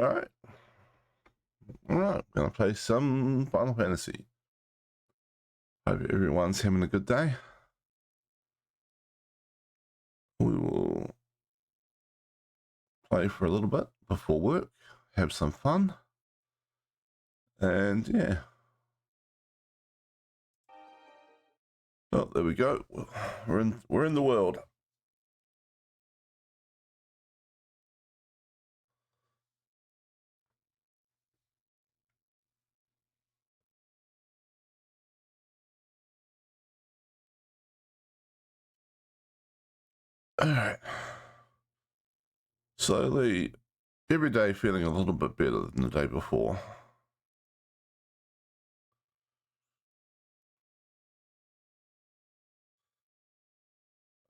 Alright. Alright, gonna play some Final Fantasy. Hope everyone's having a good day. We will play for a little bit before work, have some fun, and yeah. Oh, there we go. We're in the world. Alright. Slowly, every day feeling a little bit better than the day before.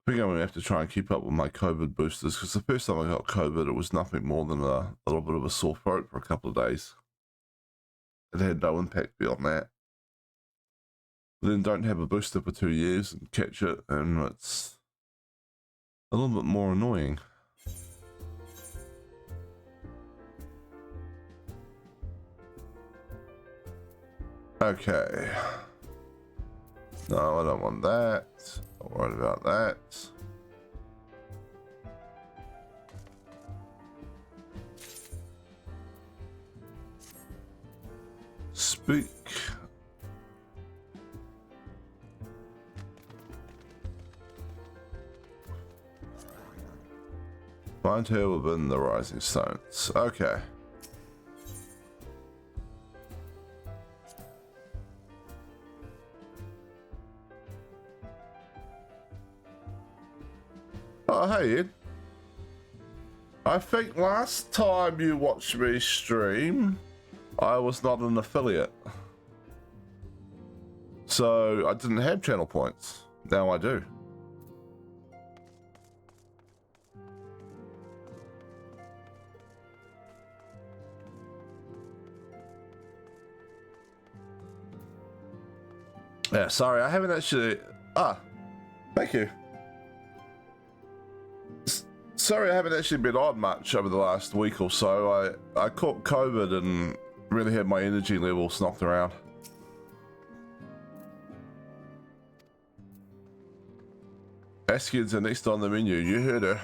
I think I'm going to have to try and keep up with my COVID boosters, because the first time I got COVID, it was nothing more than a little bit of a sore throat for a couple of days. It had no impact beyond that. But then don't have a booster for 2 years and catch it, and it's a little bit more annoying. Okay. No, I don't want that. Don't worry about that. Speak. Find her within the rising stones. Okay. Oh, hey, Ed. I think last time you watched me stream, I was not an affiliate. So I didn't have channel points. Now I do. Yeah, sorry, I haven't actually... thank you. Sorry, I haven't actually been on much over the last week or so. I caught COVID and really had my energy levels knocked around. Ascian's are next on the menu. You heard her.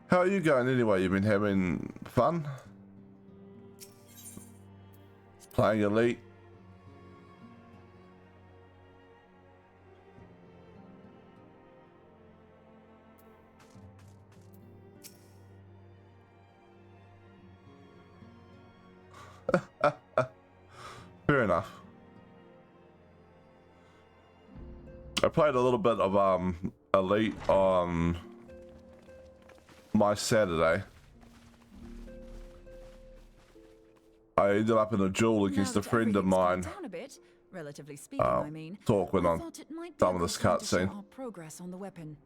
How are you going anyway? You've been having fun? Playing Elite? Fair enough. I played a little bit of Elite on my Saturday. I ended up in a duel against a friend of mine. Relatively speaking, I mean. Talk went on some of this cutscene. Our progress on the weapon.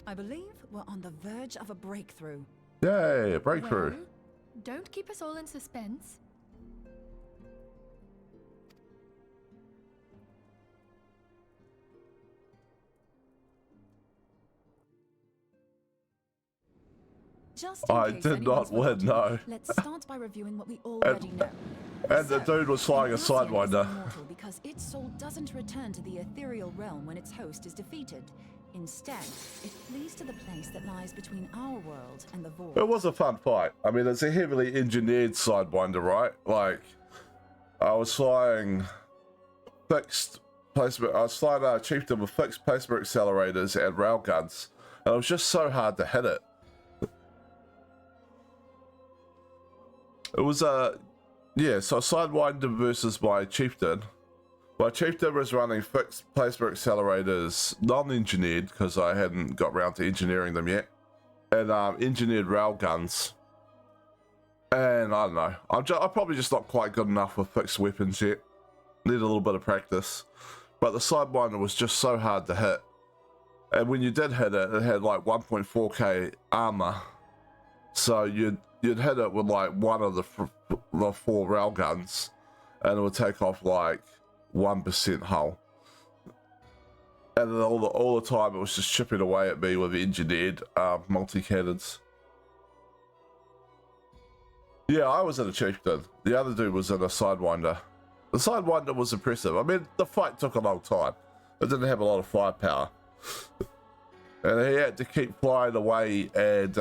I believe we're on the verge of a breakthrough. Yay, a breakthrough. Well, don't keep us all in suspense. I did not win, no. Let's start by reviewing what we already know. And the dude was flying a Ascian is Sidewinder. immortal because its soul doesn't return to the ethereal realm when its host is defeated. Instead, it flees to the place that lies between our world and the void. It was a fun fight. I mean, it's a heavily engineered Sidewinder, right? Like, I was flying fixed placement. I was flying a chieftain with fixed placement accelerators and railguns, and it was just so hard to hit it. It was yeah, so Sidewinder versus my chieftain. My chieftain was running fixed placement accelerators, non-engineered, because I hadn't got around to engineering them yet, and engineered railguns. And I don't know, I'm probably just not quite good enough with fixed weapons yet. Need a little bit of practice. But the Sidewinder was just so hard to hit. And when you did hit it, it had like 1.4k armor. So you'd hit it with like one of the 4 railguns, and it would take off like 1% hull. And then all the time it was just chipping away at me with engineered multi-cannons. Yeah, I was in a chieftain. The other dude was in a sidewinder. The sidewinder was impressive. I mean, the fight took a long time. It didn't have a lot of firepower. And he had to keep flying away and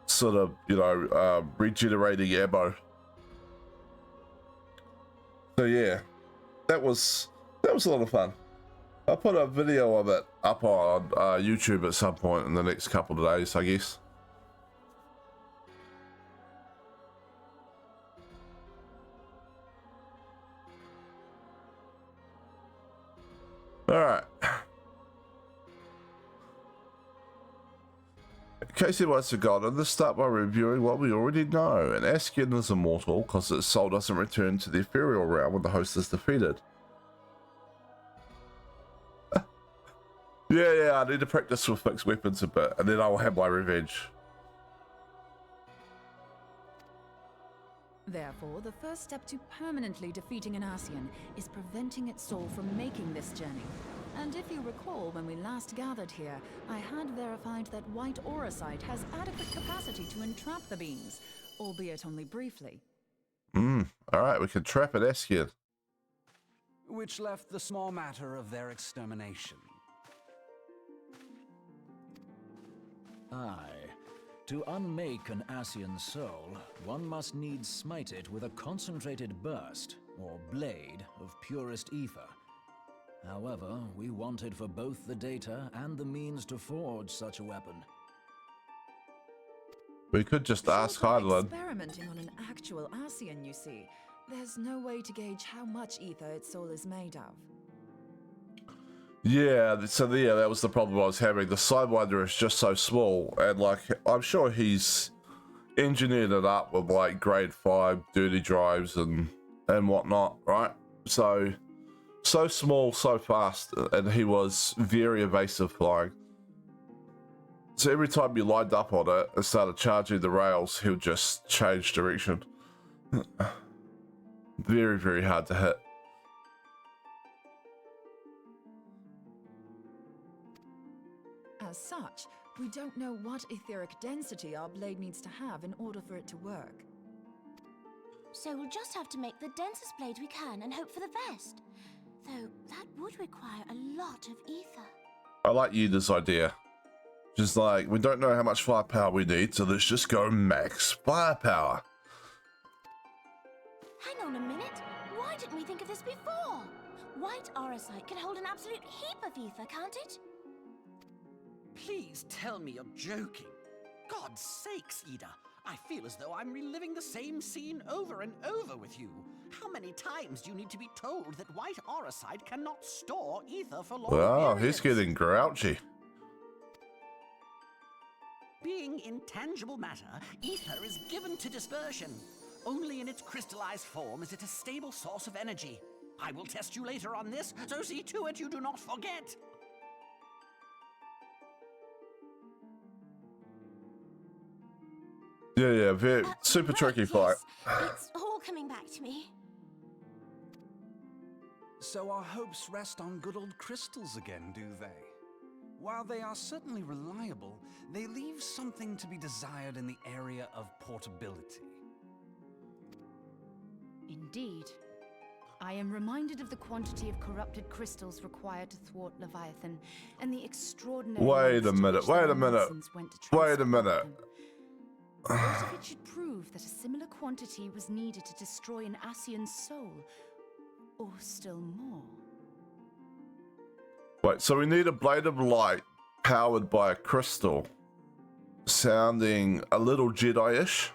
sort of, you know, regenerating ammo. So yeah, that was a lot of fun. I'll put a video of it up on YouTube at some point in the next couple of days, I guess. Alright. In case anyone's forgotten, let's start by reviewing what we already know. An Ascian is immortal because its soul doesn't return to the ethereal realm when the host is defeated. Yeah, I need to practice with fixed weapons a bit, and then I will have my revenge. Therefore, the first step to permanently defeating an Ascian is preventing its soul from making this journey. And if you recall, when we last gathered here, I had verified that white auracite has adequate capacity to entrap the beings, albeit only briefly. Alright, we can trap an Ascian. Which left the small matter of their extermination. Aye. To unmake an Ascian soul, one must needs smite it with a concentrated burst, or blade, of purest ether. However, we wanted for both the data and the means to forge such a weapon. We could just ask Heidelin. Experimenting on an actual Ascian, you see. There's no way to gauge how much ether its soul is made of. Yeah, so yeah, that was the problem I was having. The Sidewinder is just so small, and like, I'm sure he's engineered it up with like grade 5 dirty drives and whatnot, right? So small, so fast, and he was very evasive flying. So every time you lined up on it and started charging the rails, he'll just change direction. Very, very hard to hit. As such, we don't know what etheric density our blade needs to have in order for it to work. So we'll just have to make the densest blade we can and hope for the best. Though that would require a lot of ether. I like Yuda's idea. Just like, we don't know how much firepower we need, so let's just go max firepower. Hang on a minute. Why didn't we think of this before? White auracite can hold an absolute heap of ether, can't it? Please tell me you're joking. God's sakes, Ida. I feel as though I'm reliving the same scene over and over with you. How many times do you need to be told that white auracite cannot store ether for long Wow, periods? he's getting grouchy. Being intangible matter, ether is given to dispersion. Only in its crystallized form is it a stable source of energy. I will test you later on this, so see to it you do not forget. Yeah, very super tricky fight. Yes. It's all coming back to me. So our hopes rest on good old crystals again, do they? While they are certainly reliable, they leave something to be desired in the area of portability. Indeed. I am reminded of the quantity of corrupted crystals required to thwart Leviathan, and the extraordinary... Wait a minute, wait a minute. Wait a minute. What if it should prove that a similar quantity was needed to destroy an Ascian's soul? Or still more? Wait, so we need a blade of light powered by a crystal. Sounding a little Jedi-ish.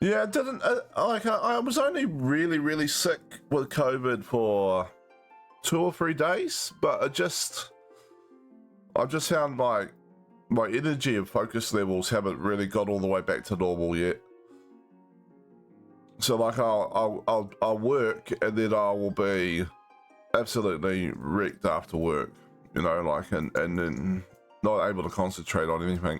Yeah, it didn't... I was only really sick with COVID for 2 or 3 days, but I just found my energy and focus levels haven't really got all the way back to normal yet. So like I'll work and then I will be absolutely wrecked after work, you know, like and then not able to concentrate on anything.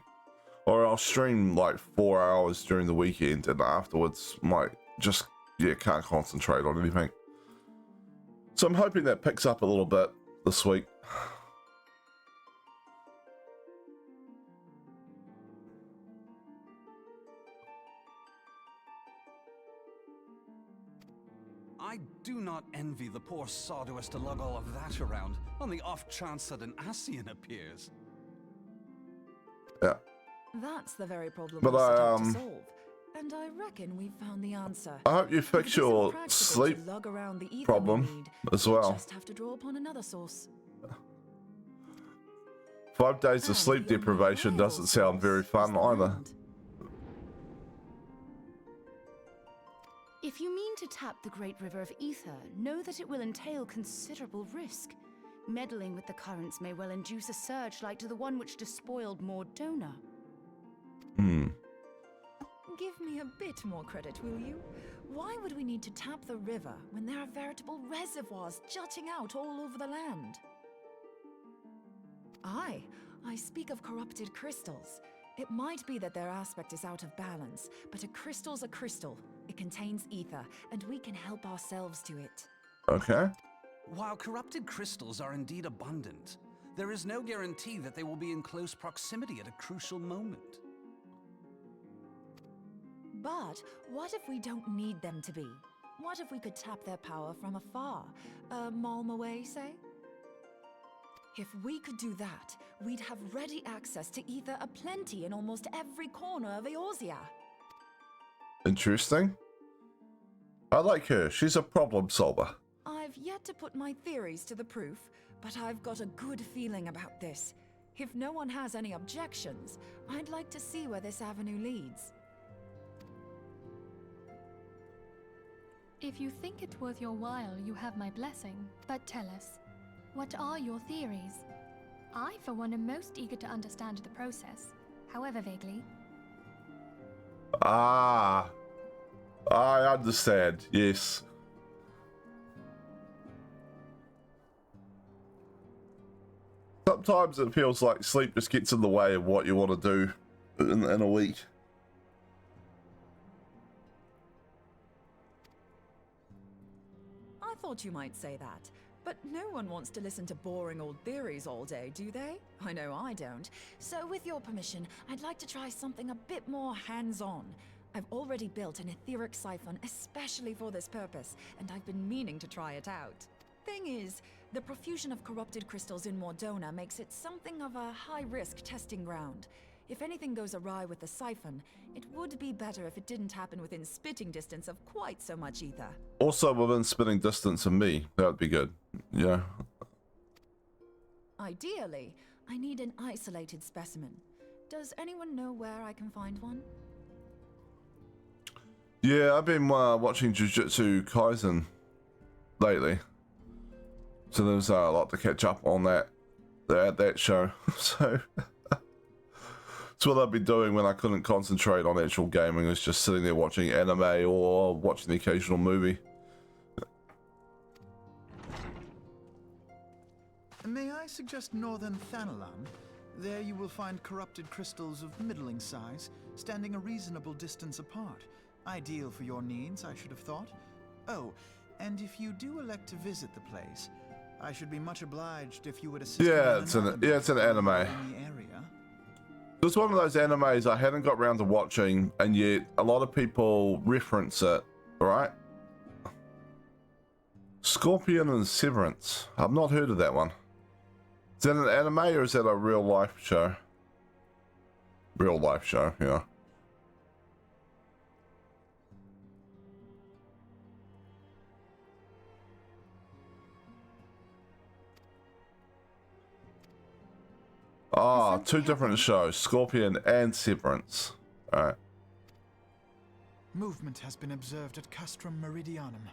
Or I'll stream like 4 hours during the weekend and afterwards might just, yeah, can't concentrate on anything. So I'm hoping that picks up a little bit this week. I do not envy the poor sod who has to lug all of that around on the off chance that an Ascian appears. Yeah. That's the very problem But we set I, out to solve. And I reckon we've found the answer. I hope you If fix it isn't your practical sleep to lug around the ether problem we need, as we'll well. just have to draw upon another source. 5 days of And sleep the deprivation unreliable doesn't sound very source fun is the either. land. If you mean to tap the Great River of Ether, know that it will entail considerable risk. Meddling with the currents may well induce a surge like to the one which despoiled Mordona. Give me a bit more credit, will you? Why would we need to tap the river when there are veritable reservoirs jutting out all over the land? Aye, I speak of corrupted crystals. It might be that their aspect is out of balance, but a crystal's a crystal. It contains ether, and we can help ourselves to it. Okay. While corrupted crystals are indeed abundant, there is no guarantee that they will be in close proximity at a crucial moment. But what if we don't need them to be? What if we could tap their power from afar? A malm away, say? If we could do that, we'd have ready access to ether aplenty in almost every corner of Eorzea. Interesting. I like her. She's a problem solver. I've yet to put my theories to the proof, but I've got a good feeling about this. If no one has any objections, I'd like to see where this avenue leads. If you think it worth your while, you have my blessing. But tell us, what are your theories? I, for one, am most eager to understand the process, however vaguely. Ah. I understand. Yes. Sometimes it feels like sleep just gets in the way of what you want to do in a week. I thought you might say that. But no one wants to listen to boring old theories all day, do they? I know I don't. So with your permission, I'd like to try something a bit more hands-on. I've already built an etheric siphon especially for this purpose, and I've been meaning to try it out. Thing is, the profusion of corrupted crystals in Mordona makes it something of a high-risk testing ground. If anything goes awry with the siphon, it would be better if it didn't happen within spitting distance of quite so much ether. Also within spitting distance of me. That would be good. Yeah. Ideally, I need an isolated specimen. Does anyone know where I can find one? Yeah, I've been watching Jujutsu Kaisen lately. So there's a lot to catch up on that show. So it's what I've been doing when I couldn't concentrate on actual gaming. Is just sitting there watching anime or watching the occasional movie. May I suggest northern Thanalan? There you will find corrupted crystals of middling size, standing a reasonable distance apart. Ideal for your needs, I should have thought. Oh, and if you do elect to visit the place, I should be much obliged if you would assist me It's an anime. in the area. It's one of those animes I hadn't got around to watching, and yet a lot of people reference it, right? Scorpion and Severance. I've not heard of that one. Is that an anime or is that a real life show? Real life show, yeah. Ah, two different shows, Scorpion and Severance. Alright. Movement has been observed at Castrum Meridianum.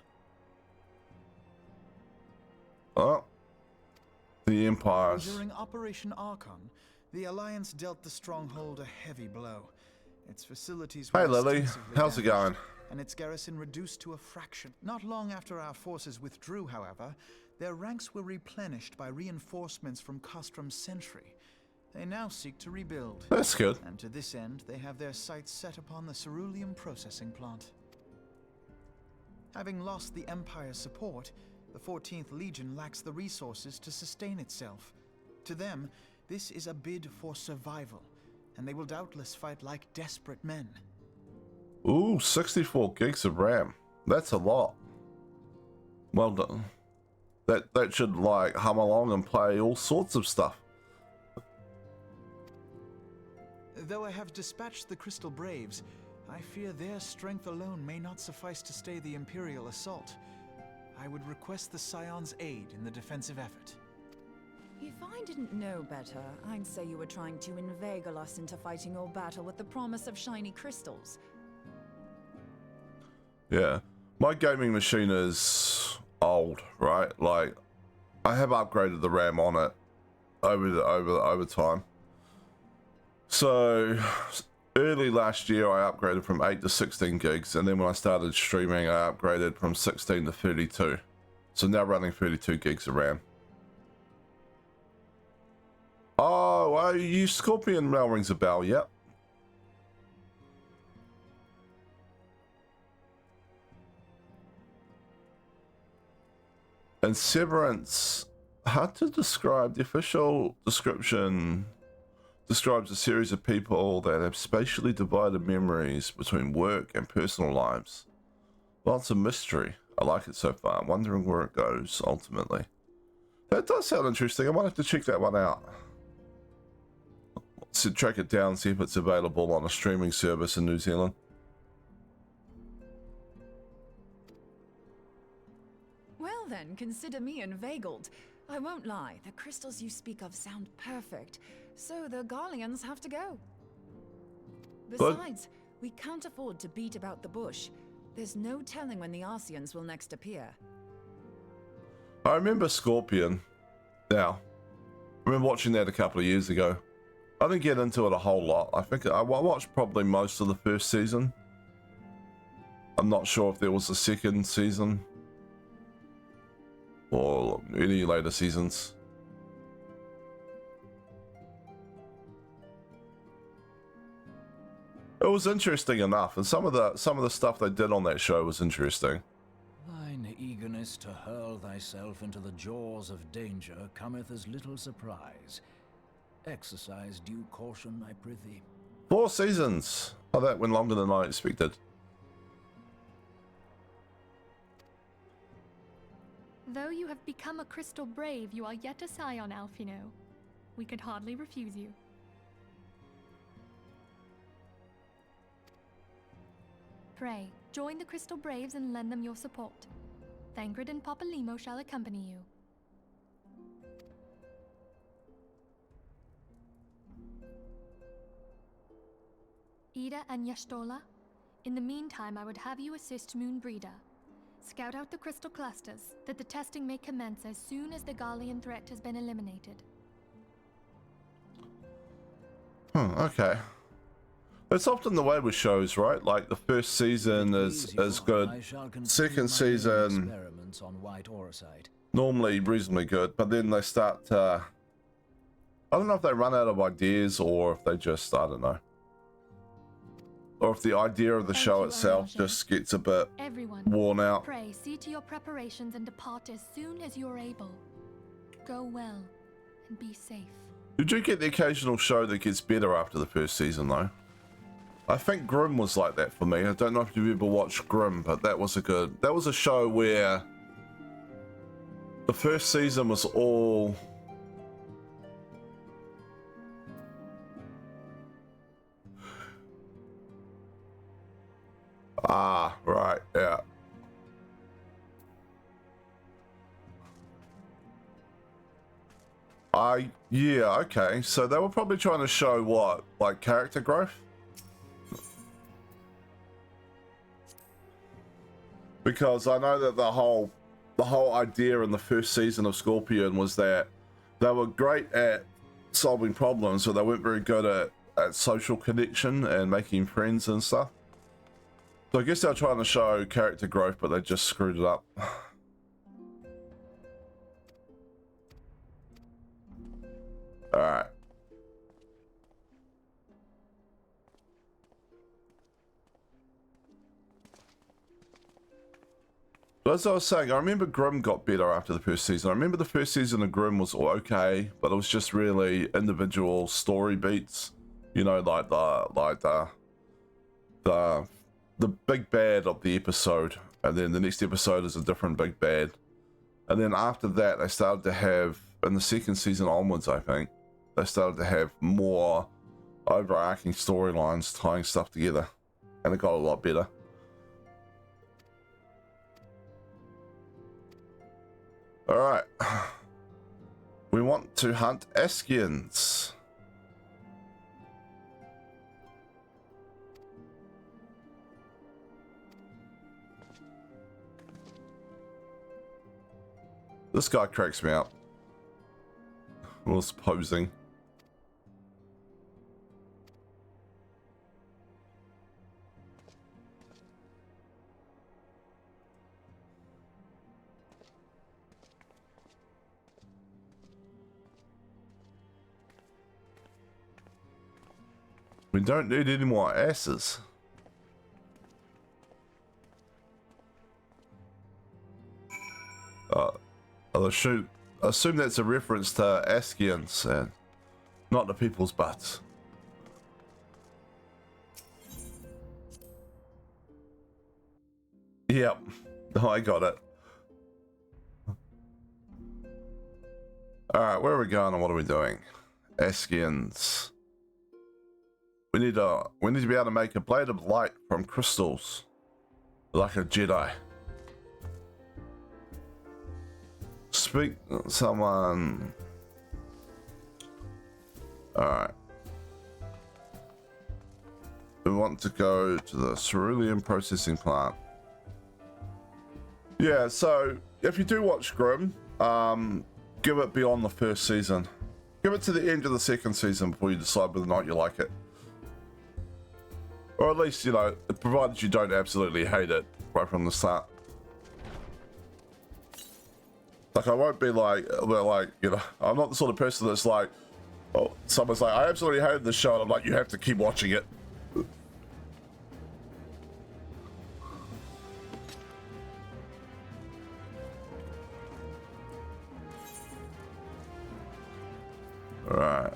Oh. The Empires. During Operation Archon, the Alliance dealt the stronghold a heavy blow. Its facilities were Hey Lily, extensively how's it going? damaged, and its garrison reduced to a fraction. Not long after our forces withdrew, however, their ranks were replenished by reinforcements from Castrum's sentry. They now seek to rebuild. That's good. And to this end, they have their sights set upon the ceruleum processing plant. Having lost the Empire's support, the 14th Legion lacks the resources to sustain itself. To them, this is a bid for survival, and they will doubtless fight like desperate men. Ooh, 64 gigs of RAM. That's a lot. Well done. That should like hum along and play all sorts of stuff. Though I have dispatched the Crystal Braves, I fear their strength alone may not suffice to stay the Imperial assault. I would request the Scion's aid in the defensive effort. If I didn't know better, I'd say you were trying to inveigle us into fighting your battle with the promise of shiny crystals. Yeah. My gaming machine is old, right? Like, I have upgraded the RAM on it over time. So, early last year, I upgraded from 8 to 16 gigs, and then when I started streaming, I upgraded from 16 to 32. So now running 32 gigs of RAM. Oh, you Scorpion Mail rings a bell, yep. And Severance, hard to describe. The official description describes a series of people that have spatially divided memories between work and personal lives. Lots of mystery. I like it so far. I'm wondering where it goes ultimately. That does sound interesting. I might have to check that one out. So track it down, see if it's available on a streaming service in New Zealand. Well then, consider me inveigled. I won't lie, the crystals you speak of sound perfect, so the Garleans have to go. Besides, we can't afford to beat about the bush. There's no telling when the Ascians will next appear. I remember Scorpion. Now, I remember watching that a couple of years ago. I didn't get into it a whole lot. I think I watched probably most of the first season. I'm not sure if there was a second season or any later seasons. It was interesting enough, and some of the stuff they did on that show was interesting. Thine eagerness to hurl thyself into the jaws of danger cometh as little surprise. Exercise due caution, I prithee. 4 seasons. Oh, that went longer than I expected. Though you have become a crystal brave, you are yet a scion, Alfino. We could hardly refuse you. Pray, join the Crystal Braves and lend them your support. Thangred and Papalimo shall accompany you. Ida and Yashtola, in the meantime I would have you assist Moonbreeder. Scout out the crystal clusters, that the testing may commence as soon as the Garlean threat has been eliminated. Okay. It's often the way with shows, right? Like the first season is good. Second season experiments on white orosite. normally reasonably good, but then they start to, I don't know if they run out of ideas or if they just, I don't know. Or if the idea of the Thank show you, itself Aranje. just gets a bit Everyone, worn out. pray, see to your preparations and depart as soon as you are able. Go well, and be safe. You do get the occasional show that gets better after the first season though. I think Grimm was like that for me. I don't know if you've ever watched Grimm, but that was a show where the first season was all right, yeah. Yeah, okay. So they were probably trying to show what? Like character growth? Because I know that the whole idea in the first season of Scorpion was that they were great at solving problems, but they weren't very good at social connection and making friends and stuff. So I guess they're trying to show character growth, but they just screwed it up. Alright. But as I was saying, I remember Grimm got better after the first season. I remember the first season of Grimm was okay, but it was just really individual story beats. You know, like the big bad of the episode, and then the next episode is a different big bad. And then after that, they started to have, in the second season onwards, I think, they started to have more overarching storylines tying stuff together, and it got a lot better. Alright. We want to hunt Ascians. This guy cracks me up. Was posing. We don't need any more asses. I'll assume that's a reference to Ascians and not the people's butts. Yep. Oh, I got it. Alright, where are we going and what are we doing? Ascians. We need to be able to make a blade of light from crystals. Like a Jedi. Speak someone. Alright. We want to go to the cerulean processing plant. Yeah, so if you do watch Grimm, give it beyond the first season. Give it to the end of the second season before you decide whether or not you like it. Or at least, you know, provided you don't absolutely hate it right from the start. Like, I won't be like, you know, I'm not the sort of person that's like, oh, someone's like, I absolutely hated this show, and I'm like, you have to keep watching it. Alright.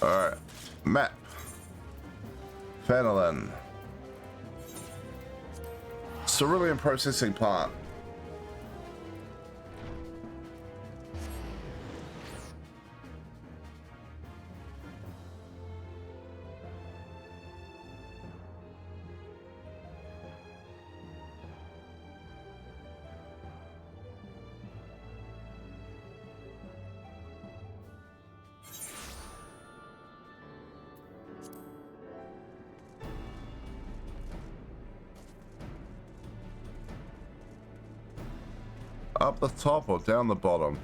Alright. Map. Fenelon. Cerulean processing plant. Up the top or down the bottom?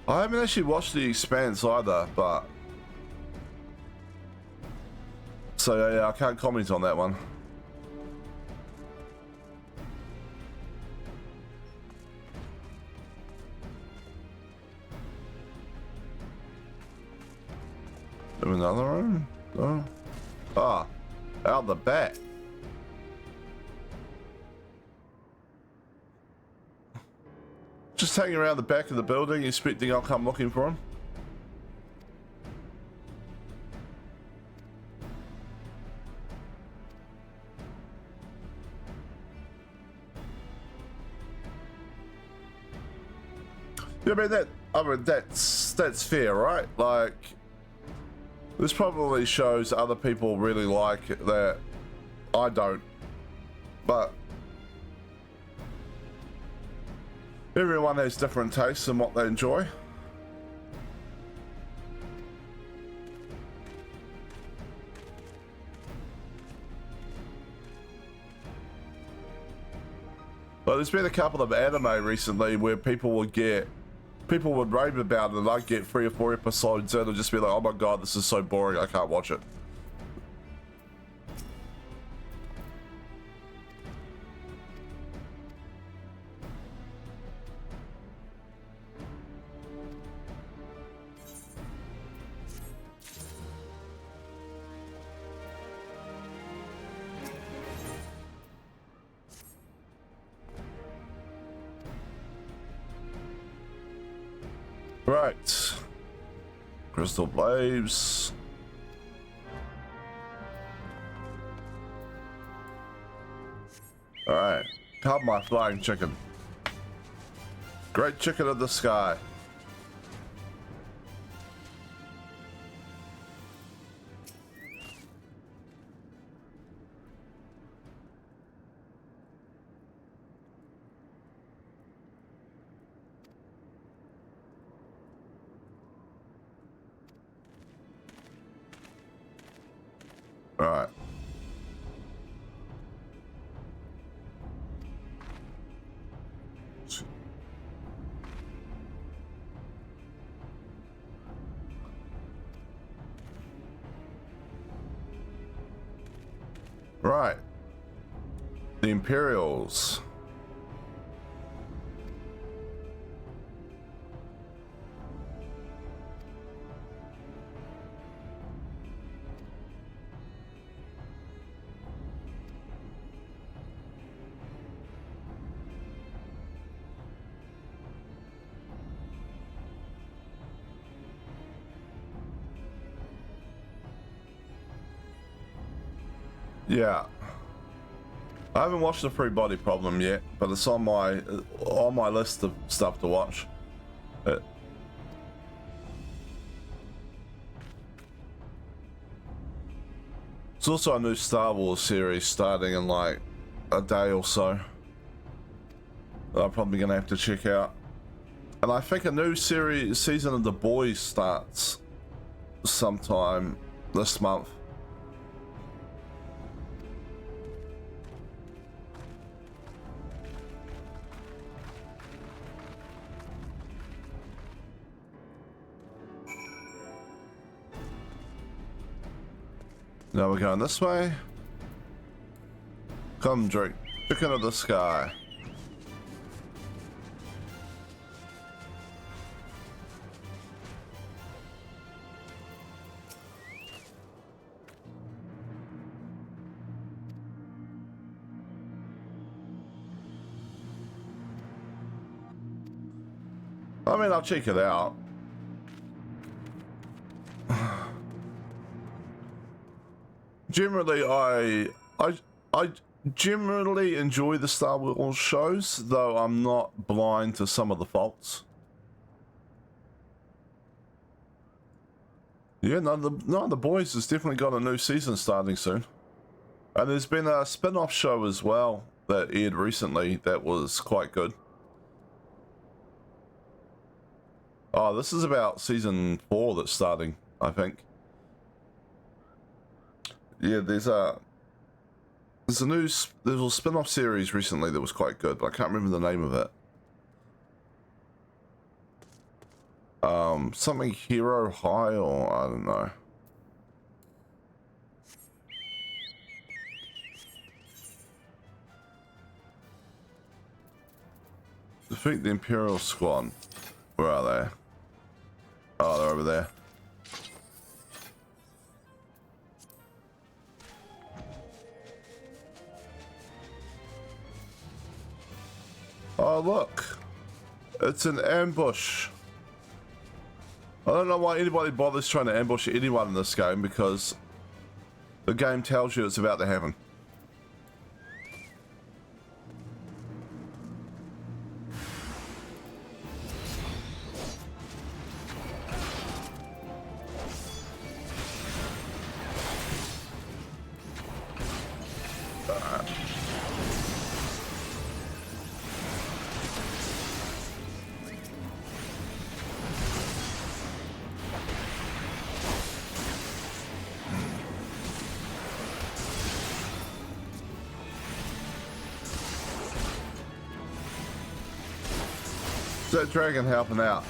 I haven't actually watched The Expanse either, but... So yeah, I can't comment on that one. Do another room? Oh. Ah, out the back. Just hanging around the back of the building, expecting I'll come looking for him. Yeah, I mean that's fair, right? Like, this probably shows other people really like it that I don't, but everyone has different tastes in what they enjoy. But there's been a couple of anime recently where people would rave about it, and I'd get 3 or 4 episodes in and just be like, oh my god, this is so boring, I can't watch it. Right. Crystal Blades. Alright. Help my flying chicken. Great chicken of the sky. Alright. Right. The Imperials. Yeah. I haven't watched the Free Body Problem yet, but it's on my list of stuff to watch. It's also a new Star Wars series starting in like a day or so that I'm probably gonna have to check out. And I think a new season of The Boys starts sometime this month. Now we're going this way. Come drink chicken of the sky. I mean, I'll check it out. Generally, I generally enjoy the Star Wars shows, though I'm not blind to some of the faults. Yeah, the Boys has definitely got a new season starting soon, and there's been a spin-off show as well that aired recently that was quite good. Oh, this is about season 4 that's starting, I think. Yeah, there's a spin-off series recently that was quite good, but I can't remember the name of it. Something Hero High, or I don't know. Defeat the Imperial Squad. Where are they? Oh, they're over there. Oh, look. It's an ambush. I don't know why anybody bothers trying to ambush anyone in this game, because the game tells you it's about to happen. That dragon helping out.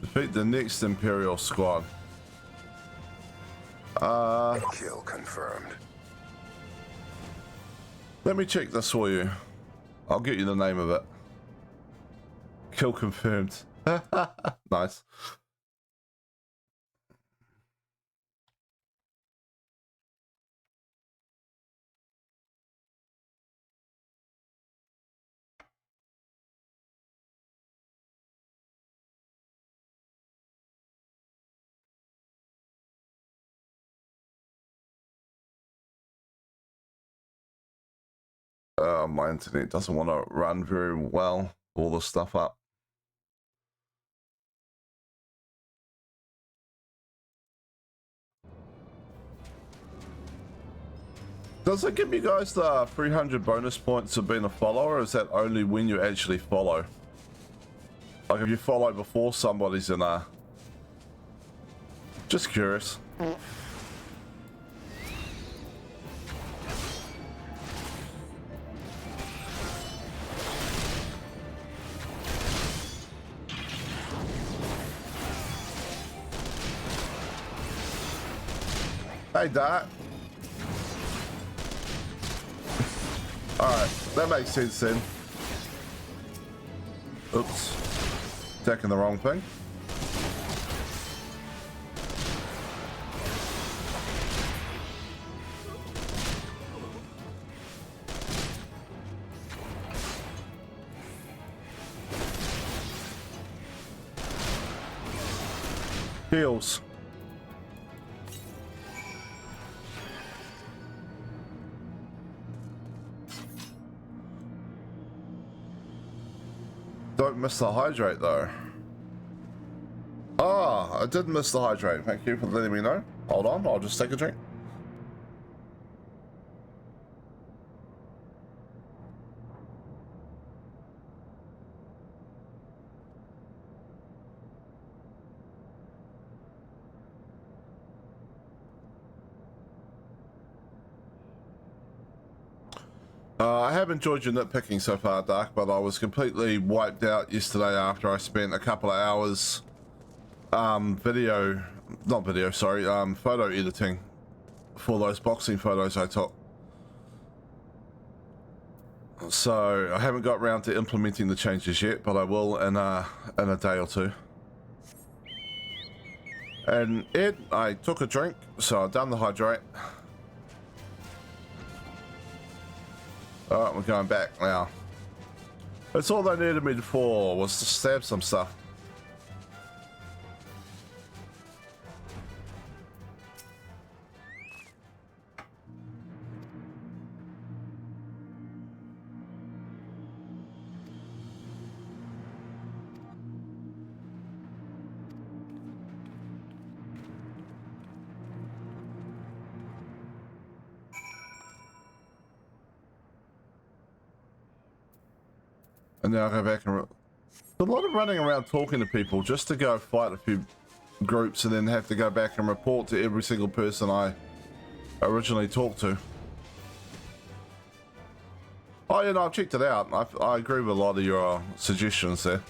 Defeat the next Imperial squad. Kill confirmed. Let me check this for you. I'll get you the name of it. Kill confirmed. Nice. My internet doesn't want to run very well. All this stuff up. Does it give you guys the 300 bonus points of being a follower, or is that only when you actually follow? Like if you follow before somebody's in a... Just curious. Hey, Dart. Alright, that makes sense then. Oops. Attacking the wrong thing. Heals. Don't miss the hydrate though. Ah, I did miss the hydrate. Thank you for letting me know. Hold on, I'll just take a drink. I have enjoyed your nitpicking so far, Dark, but I was completely wiped out yesterday after I spent a couple of hours photo editing for those boxing photos I took. So I haven't got around to implementing the changes yet, but I will in a day or two. And Ed, I took a drink, so I've done the hydrate. Alright, we're going back now. That's all they needed me for, was to stab some stuff. And now I'll go back and... a lot of running around talking to people just to go fight a few groups and then have to go back and report to every single person I originally talked to. Oh yeah, no, I've checked it out. I agree with a lot of your suggestions there.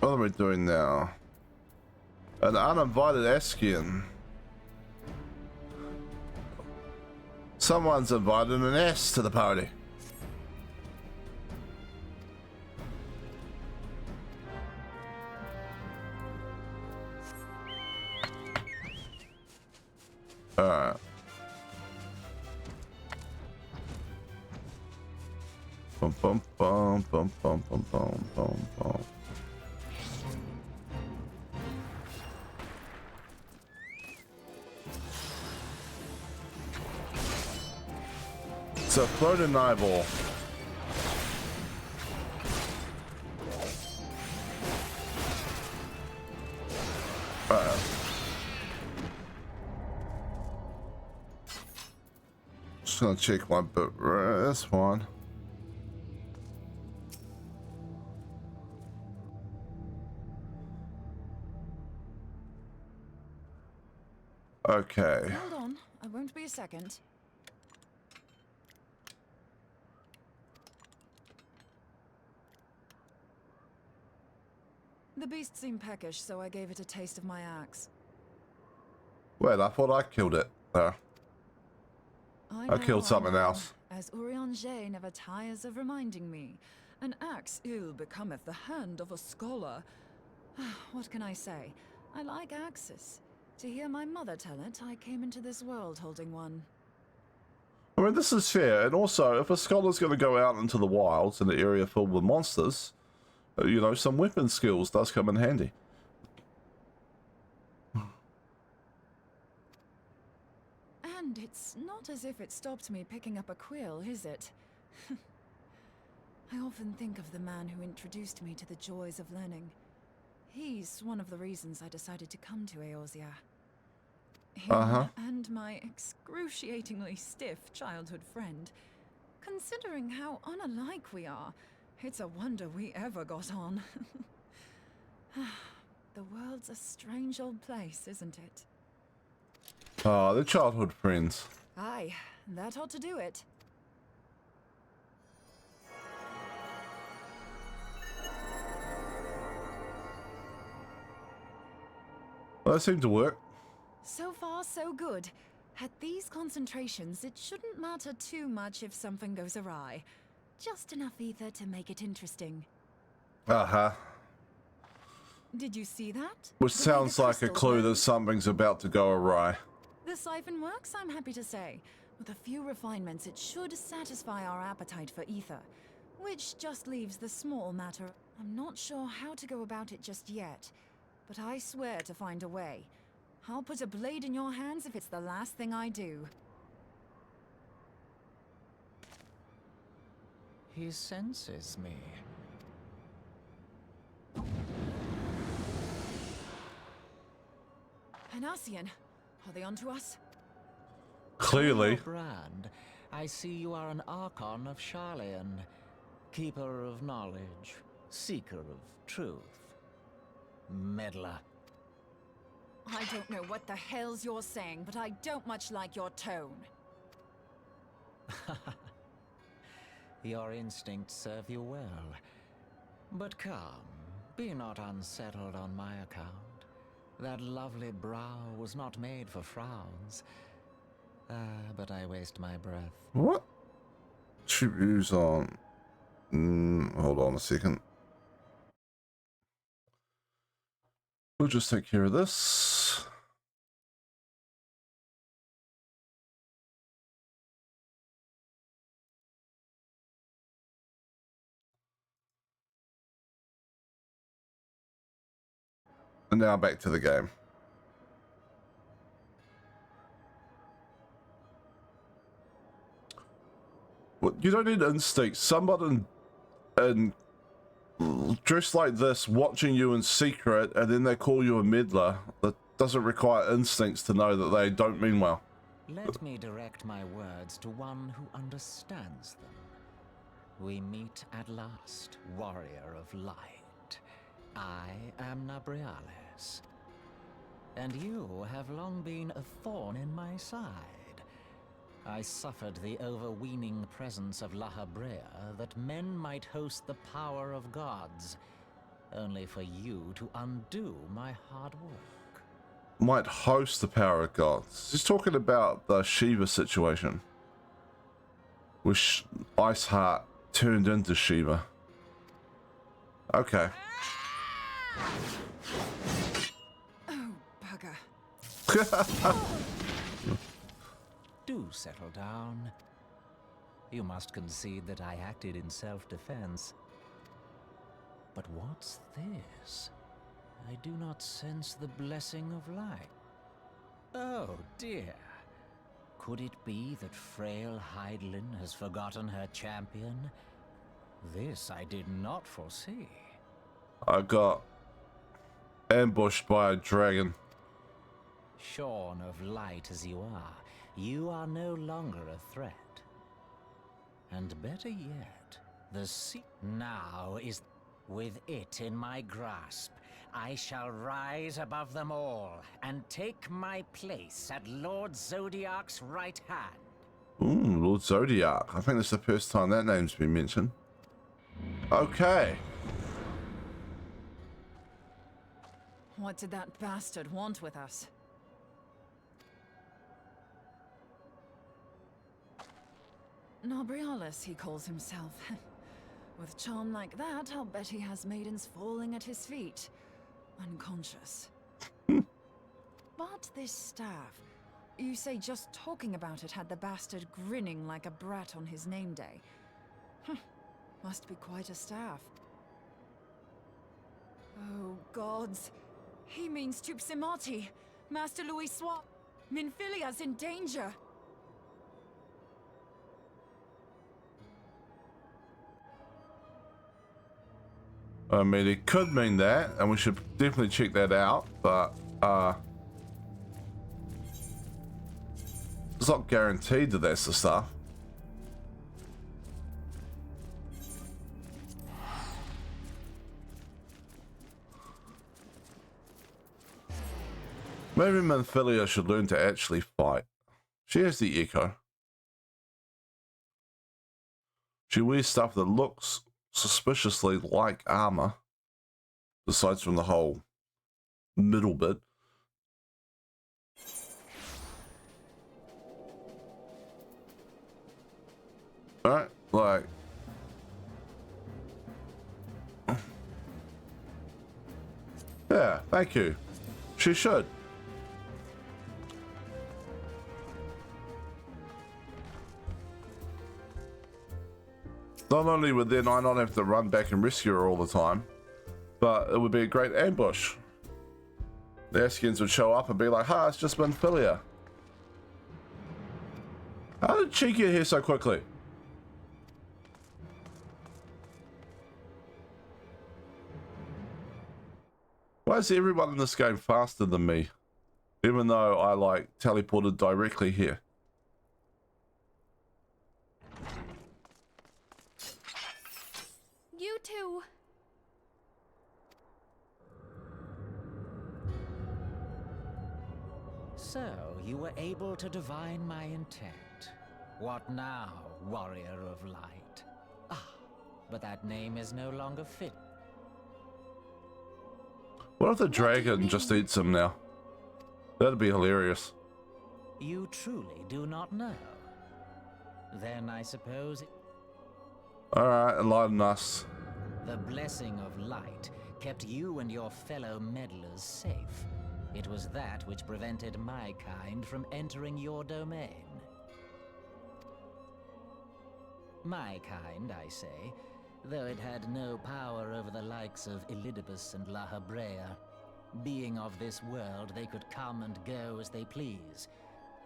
What are we doing now? An uninvited Ascian. Someone's invited an ass to the party. Alright. Bum bum bum bum bum bum bum bum bum. It's a floating eyeball. Just gonna check my book. This one. Okay. Hold on, I won't be a second. The beast seemed peckish, so I gave it a taste of my axe. Wait, I thought I killed it. I killed something else. As Urianger never tires of reminding me. An axe ill becometh the hand of a scholar. What can I say? I like axes. To hear my mother tell it, I came into this world holding one. I mean, this is fair, and also, if a scholar's going to go out into the wilds in an area filled with monsters, you know, some weapon skills does come in handy. And it's not as if it stopped me picking up a quill, is it? I often think of the man who introduced me to the joys of learning. He's one of the reasons I decided to come to Eorzea. Him and my excruciatingly stiff childhood friend. Considering how unalike we are, it's a wonder we ever got on. The world's a strange old place, isn't it? Ah, they're childhood friends. Aye, that ought to do it. Well, that seemed to work. So far, so good. At these concentrations, it shouldn't matter too much if something goes awry. Just enough ether to make it interesting. Did you see that? Which The way sounds the like a crystals clue that move? something's about to go awry. The siphon works, I'm happy to say. With a few refinements, it should satisfy our appetite for ether. Which just leaves the small matter. I'm not sure how to go about it just yet, but I swear to find a way. I'll put a blade in your hands if it's the last thing I do. He senses me. An Ascian. Are they onto us? Clearly. Brand, I see you are an Archon of Sharlayan, keeper of knowledge, seeker of truth, meddler. I don't know what the hell's you're saying, but I don't much like your tone. Your instincts serve you well. But come, be not unsettled on my account. That lovely brow was not made for frowns. But I waste my breath. What? Choose on. Hold on a second. We'll just take care of this. And now back to the game. Well, you don't need instincts. Somebody in dressed like this, watching you in secret, and then they call you a meddler. That doesn't require instincts to know that they don't mean well. Let me direct my words to one who understands them. We meet at last, warrior of light. I am Nabriales. And you have long been a thorn in my side. I suffered the overweening presence of La Habrea that men might host the power of gods, only for you to undo my hard work. Might host the power of gods. He's talking about the Shiva situation. Which Iceheart turned into Shiva. Okay. Oh, bugger. Do settle down. You must concede that I acted in self-defense. But what's this? I do not sense the blessing of light. Oh dear. Could it be that frail Hydelin has forgotten her champion? This I did not foresee. I got ambushed by a dragon. Shorn of light as you are no longer a threat. And better yet, the sea now is with it in my grasp. I shall rise above them all and take my place at Lord Zodiac's right hand. Ooh, Lord Zodiac. I think this is the first time that name's been mentioned. Okay. What did that bastard want with us? Nabriales, he calls himself. With charm like that, I'll bet he has maidens falling at his feet. Unconscious. But this staff, you say just talking about it had the bastard grinning like a brat on his name day. Must be quite a staff. Oh, gods. He means Tupsimati. Master Louis Swap. Minfilia's in danger. I mean, it could mean that, and we should definitely check that out, but, it's not guaranteed that that's the stuff. Maybe Minfilia should learn to actually fight. She has the echo. She wears stuff that looks suspiciously like armor, besides from the whole middle bit. Alright, like... Yeah, thank you. She should. Not only would then I not have to run back and rescue her all the time, but it would be a great ambush. The Ascians would show up and be like, "Ha, it's just Minfilia." How did she get here so quickly? Why is everyone in this game faster than me? Even though I, like, teleported directly here. You two. So, you were able to divine my intent. What now, warrior of light? Ah, but that name is no longer fit. What if the dragon just eats him now? That'd be hilarious. You truly do not know? Then I suppose... Alright, enlighten us. The blessing of light kept you and your fellow meddlers safe. It was that which prevented my kind from entering your domain. My kind, I say, though it had no power over the likes of Elidibus and La Habrea. Being of this world, they could come and go as they please,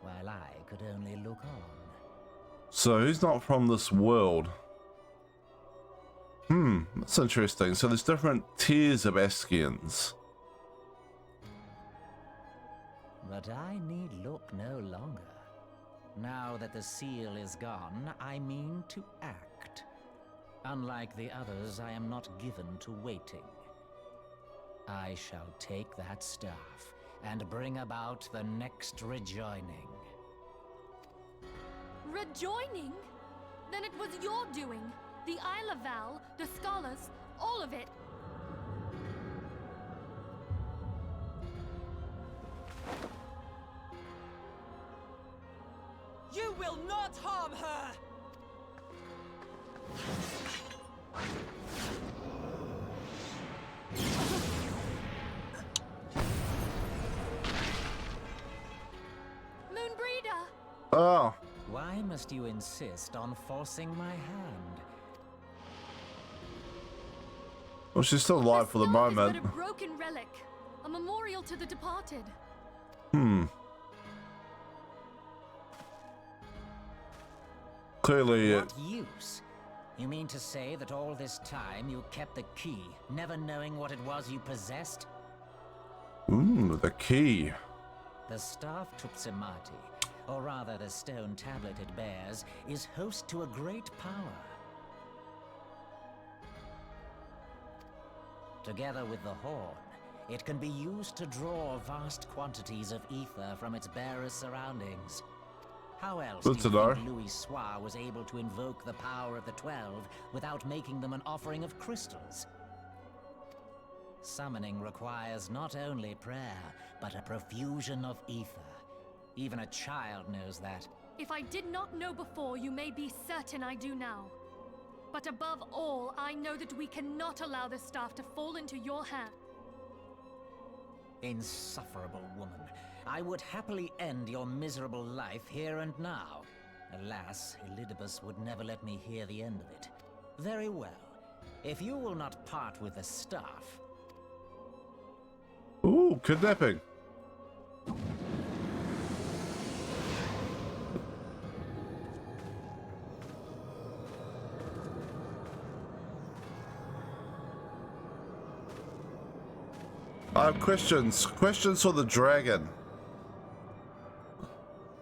while I could only look on. So he's not from this world. That's interesting. So there's different tiers of Ascians. But I need look no longer. Now that the seal is gone, I mean to act. Unlike the others, I am not given to waiting. I shall take that staff and bring about the next rejoining. Rejoining? Then it was your doing. The Isle of Val, the scholars, all of it. You will not harm her! Moonbreeder! Oh, Why must you insist on forcing my hand? well, she's still alive for the staff is moment. but a broken relic, a memorial to the departed. Clearly, What use? You mean to say that all this time you kept the key, never knowing what it was you possessed? the key. The staff Tupsimati, or rather the stone tablet it bears, is host to a great power. Together with the horn, it can be used to draw vast quantities of ether from its bearer's surroundings. How else Good do to you know. think Louis Soir was able to invoke the power of the 12 without making them an offering of crystals? Summoning requires not only prayer, but a profusion of ether. Even a child knows that. If I did not know before, you may be certain I do now. But above all, I know that we cannot allow the staff to fall into your hand. Insufferable woman. I would happily end your miserable life here and now. Alas, Elidibus would never let me hear the end of it. Very well. If you will not part with the staff... Ooh, kidnapping. I have questions. Questions for the dragon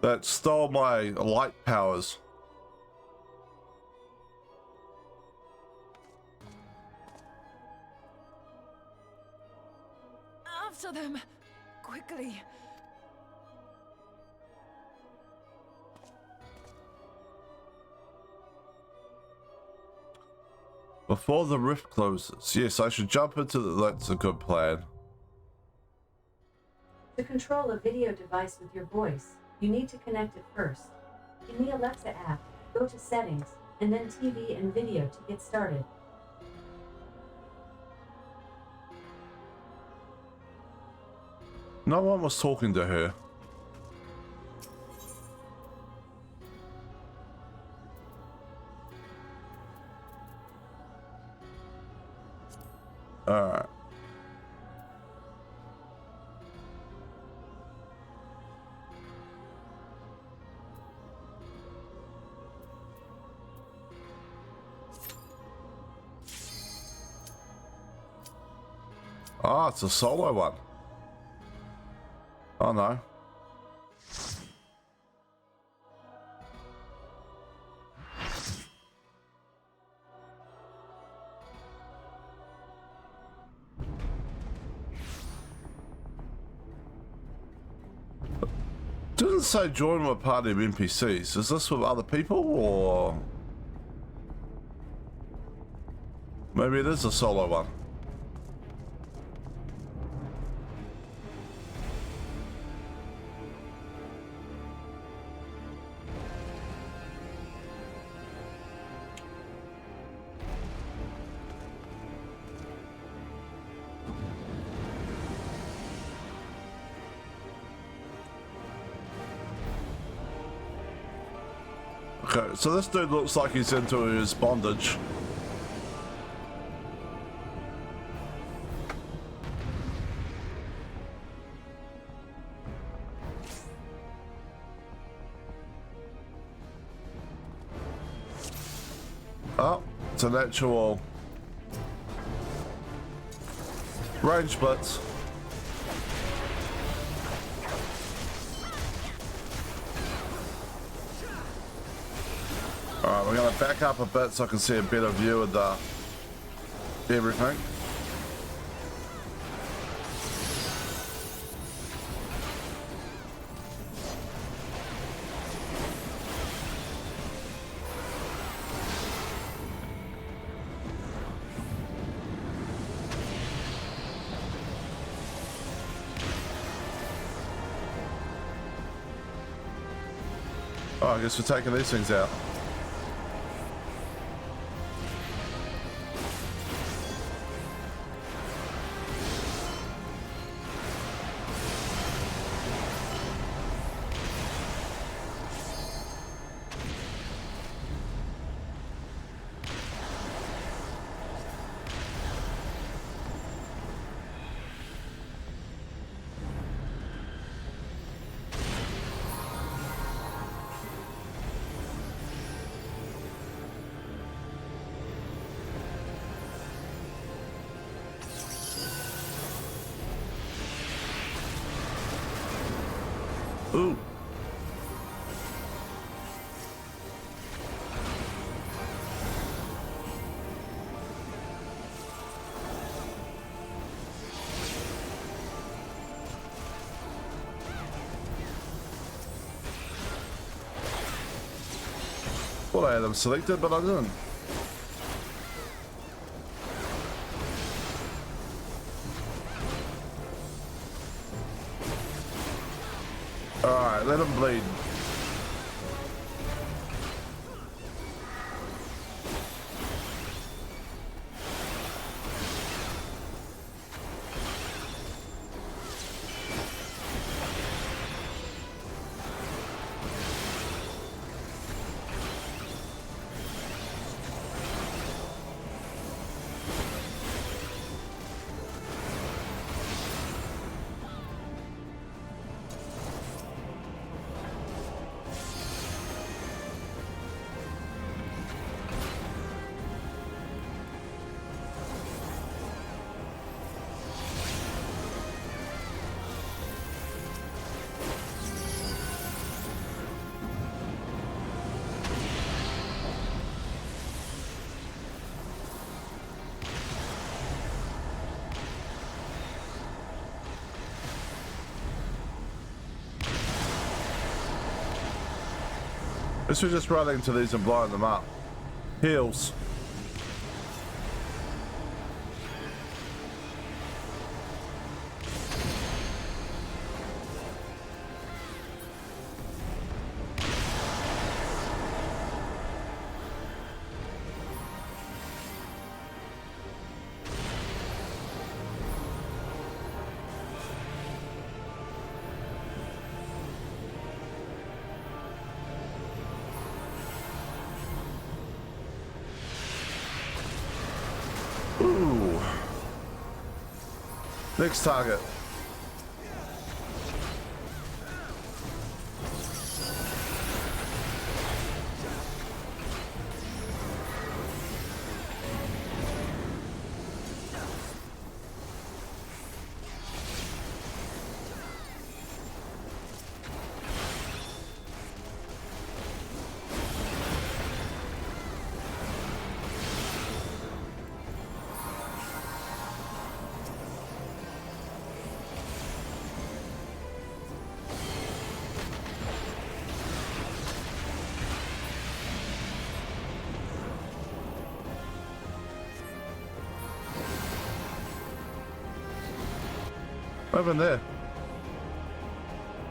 that stole my light powers. After them! Quickly! Before the rift closes. Yes, I should jump into the... That's a good plan. To control a video device with your voice, you need to connect it first. In the Alexa app, go to Settings, and then TV and Video to get started. No one was talking to her. Alright. Ah, it's a solo one. Oh no. Didn't say join my party of NPCs. Is this with other people or maybe it is a solo one? Okay, so this dude looks like he's into his bondage. Oh, it's an actual range blitz. Alright, we're gonna back up a bit so I can see a better view of the everything. Oh, I guess we're taking these things out. Ooh. Well, I had them selected, but I didn't. Alright, let him bleed. Guess we're just running into these and blowing them up. Heals. Ooh. Next target. Over there.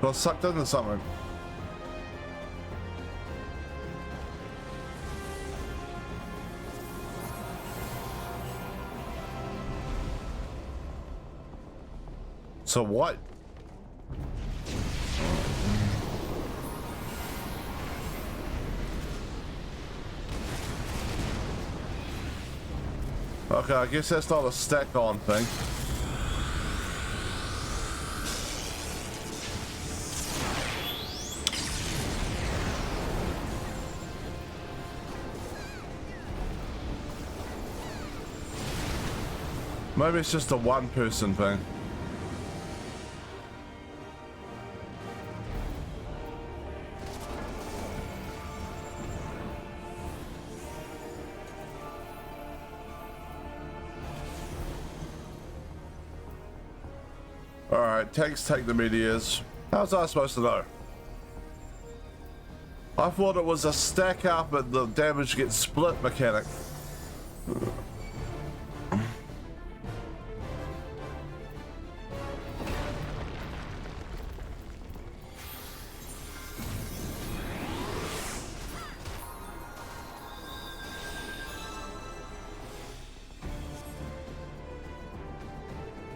Got sucked into something. So what? Okay, I guess that's not a stack on thing. Maybe it's just a one-person thing. Alright, tanks take the meteors. How's I supposed to know? I thought it was a stack up and the damage gets split mechanic.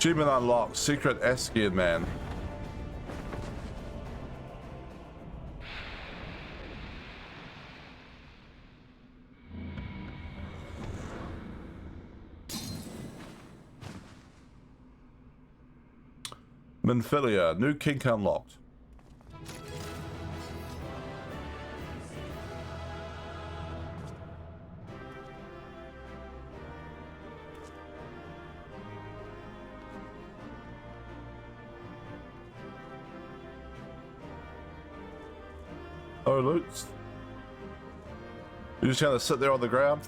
Achievement unlocked, secret Ascian man. Minfilia, new kink unlocked. Oh, loots. You're just gonna sit there on the ground?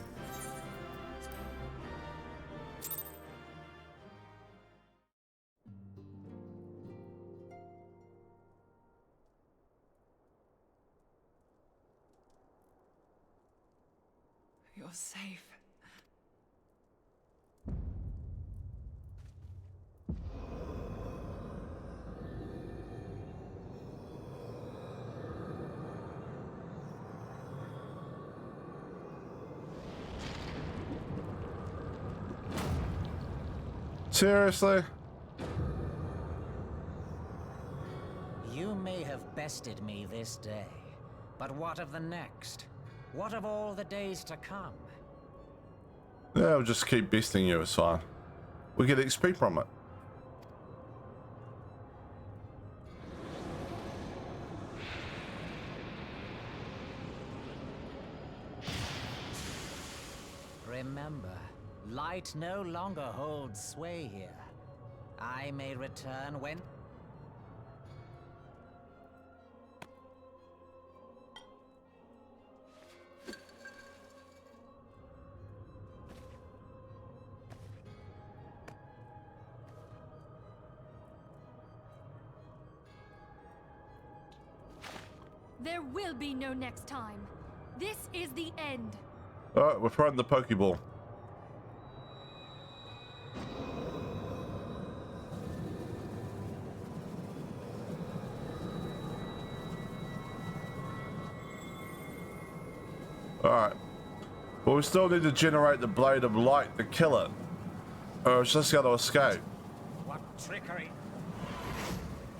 You're safe. Seriously? You may have bested me this day, but what of the next? What of all the days to come? Yeah, we'll just keep besting you, it's fine. We get XP from it. Remember, light no longer holds sway here. I may return when... There will be no next time. This is the end. Alright, we're throwing the Pokeball. Alright. But we still need to generate the Blade of Light to kill it. Or it's just gonna escape. What trickery!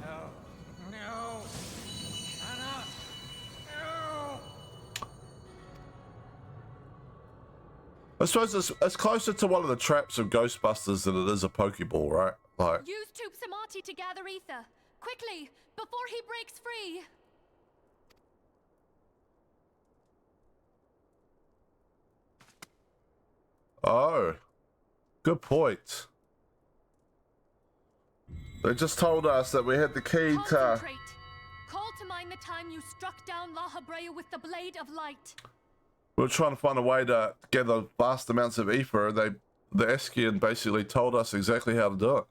No, no, cannot, no! I suppose it's closer to one of the traps of Ghostbusters than it is a Pokeball, right? Like, Use Tube Samati to gather ether. Quickly, before he breaks free. oh, good point. They just told us that we had the key to... Concentrate. Call to mind the time you struck down La Habrea with the Blade of Light. We were trying to find a way to gather vast amounts of ether. The Ascian basically told us exactly how to do it.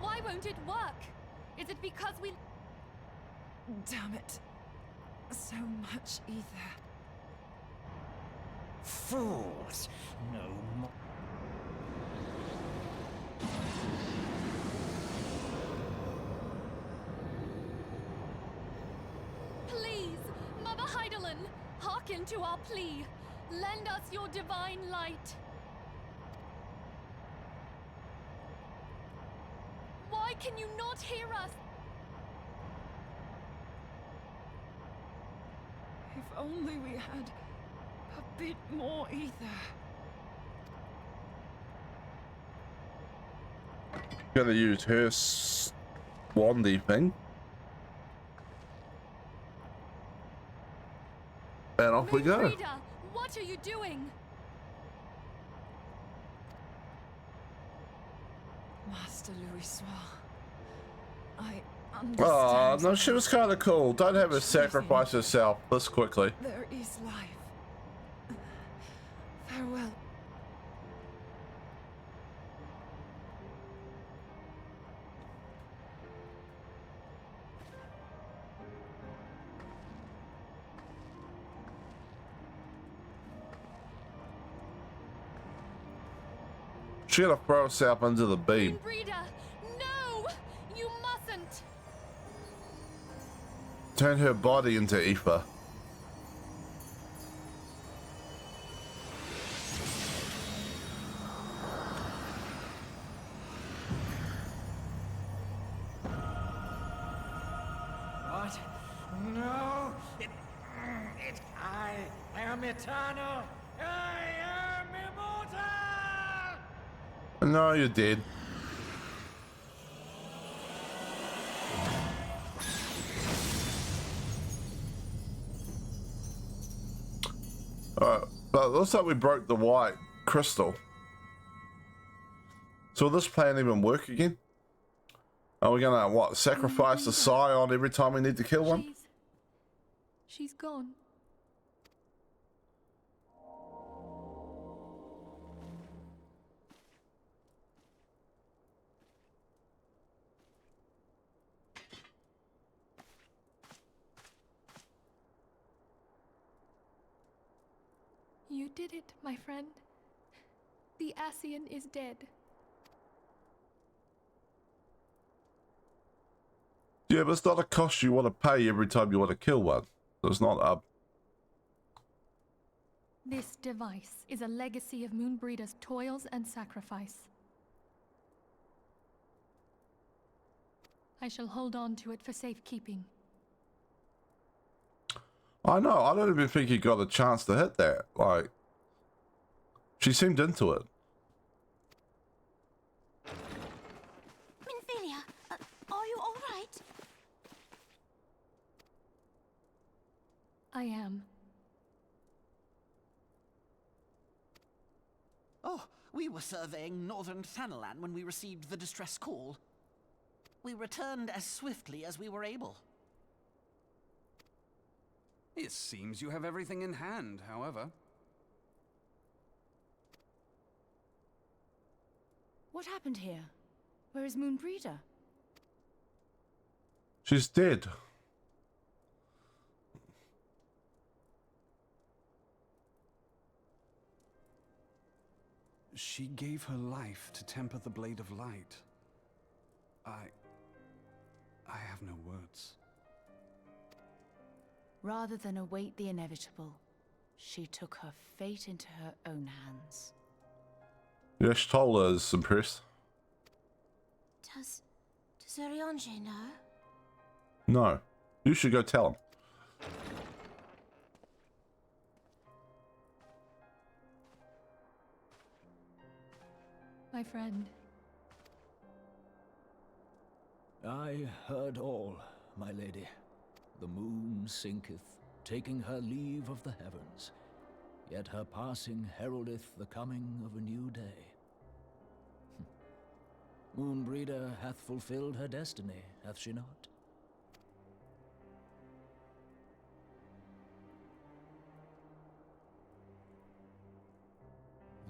Why won't it work? Is it because we... Damn it. So much ether. Fools! No more. Please, Mother Heidelin, hearken to our plea. Lend us your divine light. Why can you not hear us? If only we had a bit more ether. Gonna use her swandy thing. And off we go. Rita, what are you doing? Master Louis Soir, I Oh, understand. no, she was kind of cool. Don't have her sacrifice herself this quickly. There is life. Farewell. She gotta throw herself into the beam. Rita, no! You mustn't! Turn her body into ether. What? No! I am eternal! I am immortal! No, you did. Alright, but it looks like we broke the white crystal. So will this plan even work again? Are we gonna, what, sacrifice a scion every time we need to kill one? She's gone. You did it, my friend. The Ascian is dead. Yeah, but it's not a cost you want to pay every time you want to kill one. It's not a... This device is a legacy of Moonbreeder's toils and sacrifice. I shall hold on to it for safekeeping. I know, I don't even think he got a chance to hit that. Like, she seemed into it. Minfilia, are you all right? I am. Oh, we were surveying northern Thanalan when we received the distress call. We returned as swiftly as we were able. It seems you have everything in hand, however. What happened here? Where is Moonbreeder? She's dead. She gave her life to temper the Blade of Light. I have no words. Rather than await the inevitable, she took her fate into her own hands. Yes, Tola is impressed. Does Ariange know? No. You should go tell him. My friend. I heard all, my lady. The moon sinketh, taking her leave of the heavens. Yet her passing heraldeth the coming of a new day. Moonbreeder hath fulfilled her destiny, hath she not?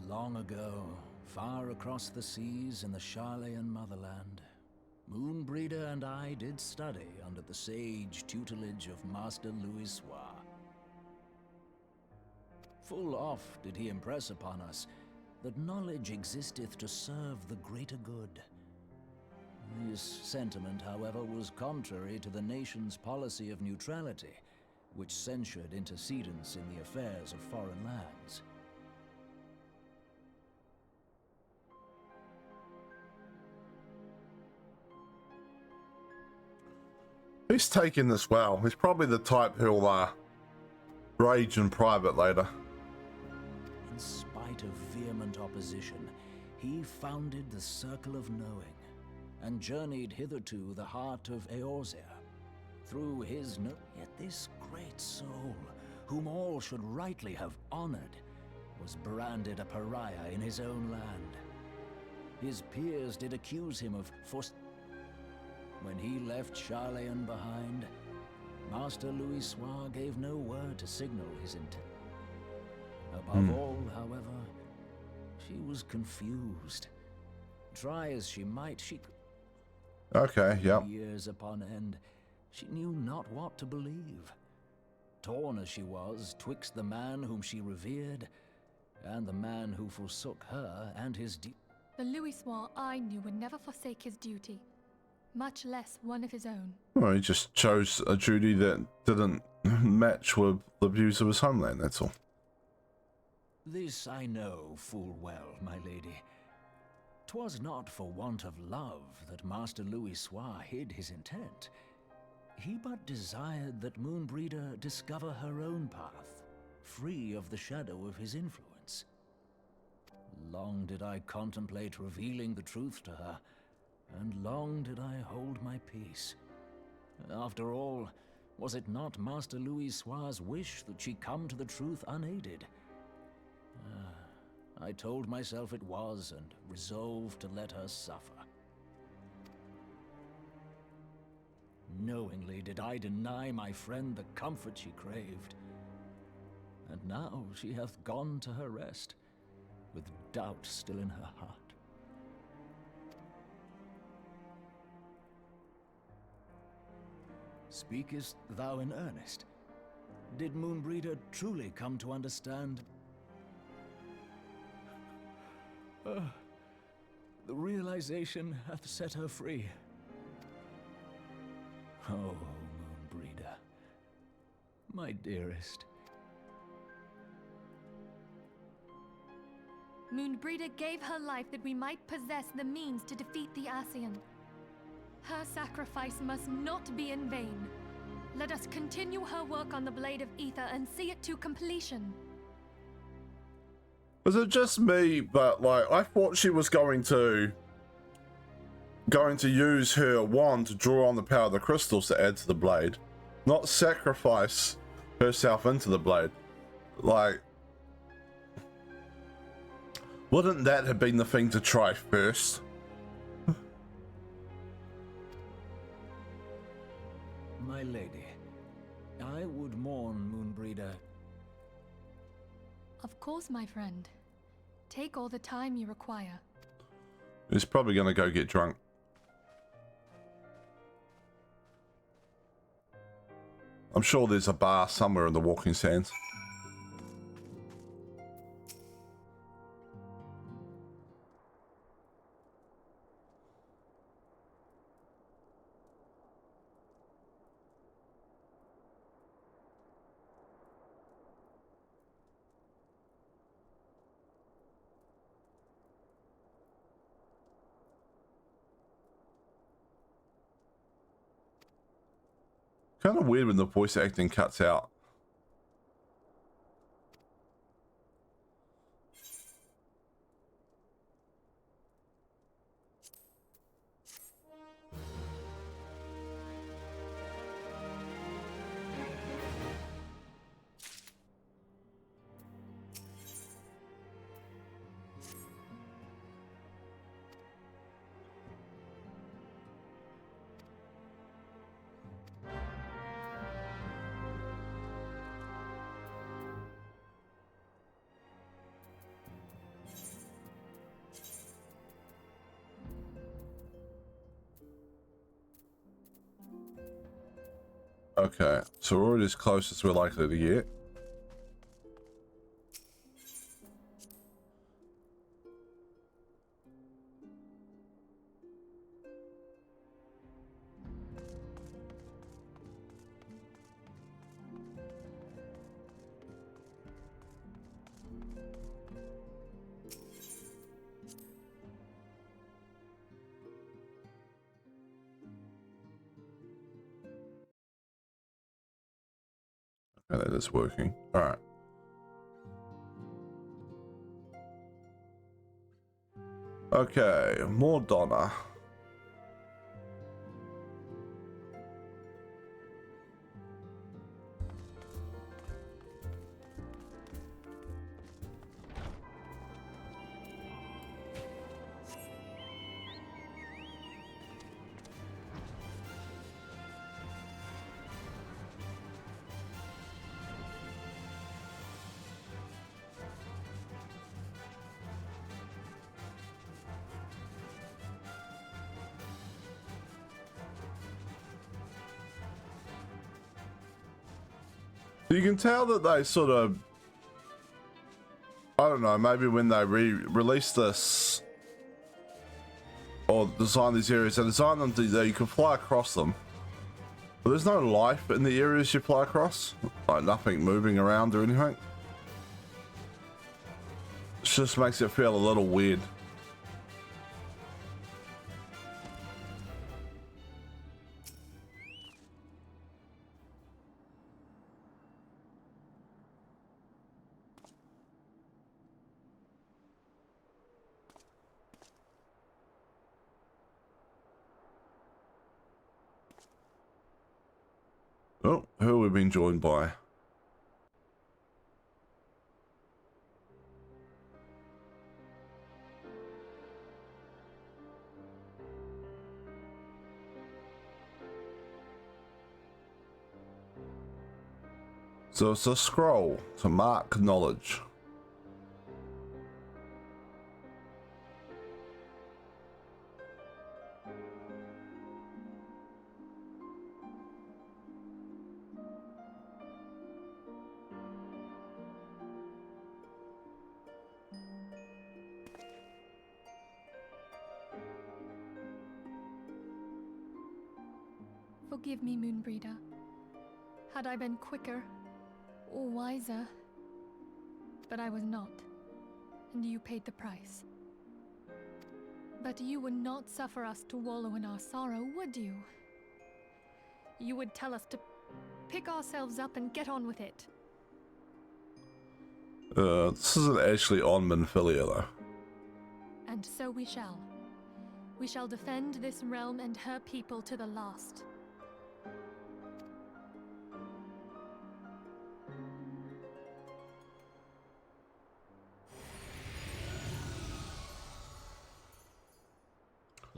Long ago, far across the seas in the Charlayan motherland, Moonbreeder and I did study under the sage tutelage of Master Louis Soir. Full oft did he impress upon us that knowledge existeth to serve the greater good. This sentiment, however, was contrary to the nation's policy of neutrality, which censured intercedence in the affairs of foreign lands. He's taking this well. He's probably the type who'll rage in private later. In spite of vehement opposition, he founded the Circle of Knowing, and journeyed hitherto the heart of Eorzea. Through his yet this great soul, whom all should rightly have honored, was branded a pariah in his own land. His peers did accuse him of When he left Charlayan behind, Master Louis Soir gave no word to signal his intent. Above all, however, she was confused. Try as she might, she Okay, yep. years upon end, she knew not what to believe. Torn as she was twixt the man whom she revered, and the man who forsook her and his The Louis Soir I knew would never forsake his duty, much less one of his own. Well, he just chose a duty that didn't match with the views of his homeland, that's all. This I know full well, my lady. 'Twas not for want of love that Master Louis Soir hid his intent. He but desired that Moonbreeder discover her own path, free of the shadow of his influence. Long did I contemplate revealing the truth to her, and long did I hold my peace. After all, was it not Master Louis Soir's wish that she come to the truth unaided? I told myself it was, and resolved to let her suffer. Knowingly did I deny my friend the comfort she craved. And now she hath gone to her rest, with doubt still in her heart. Speakest thou in earnest? Did Moonbreeder truly come to understand? The realization hath set her free. Oh, Moonbreeder, my dearest. Moonbreeder gave her life that we might possess the means to defeat the Ascian. Her sacrifice must not be in vain. Let us continue her work on the Blade of Ether and see it to completion. Was it just me, but like, I thought she was going to use her wand to draw on the power of the crystals to add to the blade, not sacrifice herself into the blade. Like, wouldn't that have been the thing to try first? My lady, I would mourn, Moonbreeder. Of course, my friend. Take all the time you require. He's probably gonna go get drunk. I'm sure there's a bar somewhere in the Walking Sands. Kind of weird when the voice acting cuts out. Okay, so we're already as close as we're likely to get. Okay, that is working. All right. Okay, more Donna. You can tell that they sort of, I don't know, maybe when they release this or design these areas, they design them that you can fly across them. But there's no life in the areas you fly across, like nothing moving around or anything. It just makes it feel a little weird. Oh, who have we been joined by? So it's a scroll to mark knowledge. Forgive me, Moonbreeder. Had I been quicker or wiser, but I was not, and you paid the price. But you would not suffer us to wallow in our sorrow, would you? You would tell us to pick ourselves up and get on with it. This isn't actually on Minfilia though. And so we shall. We shall defend this realm and her people to the last.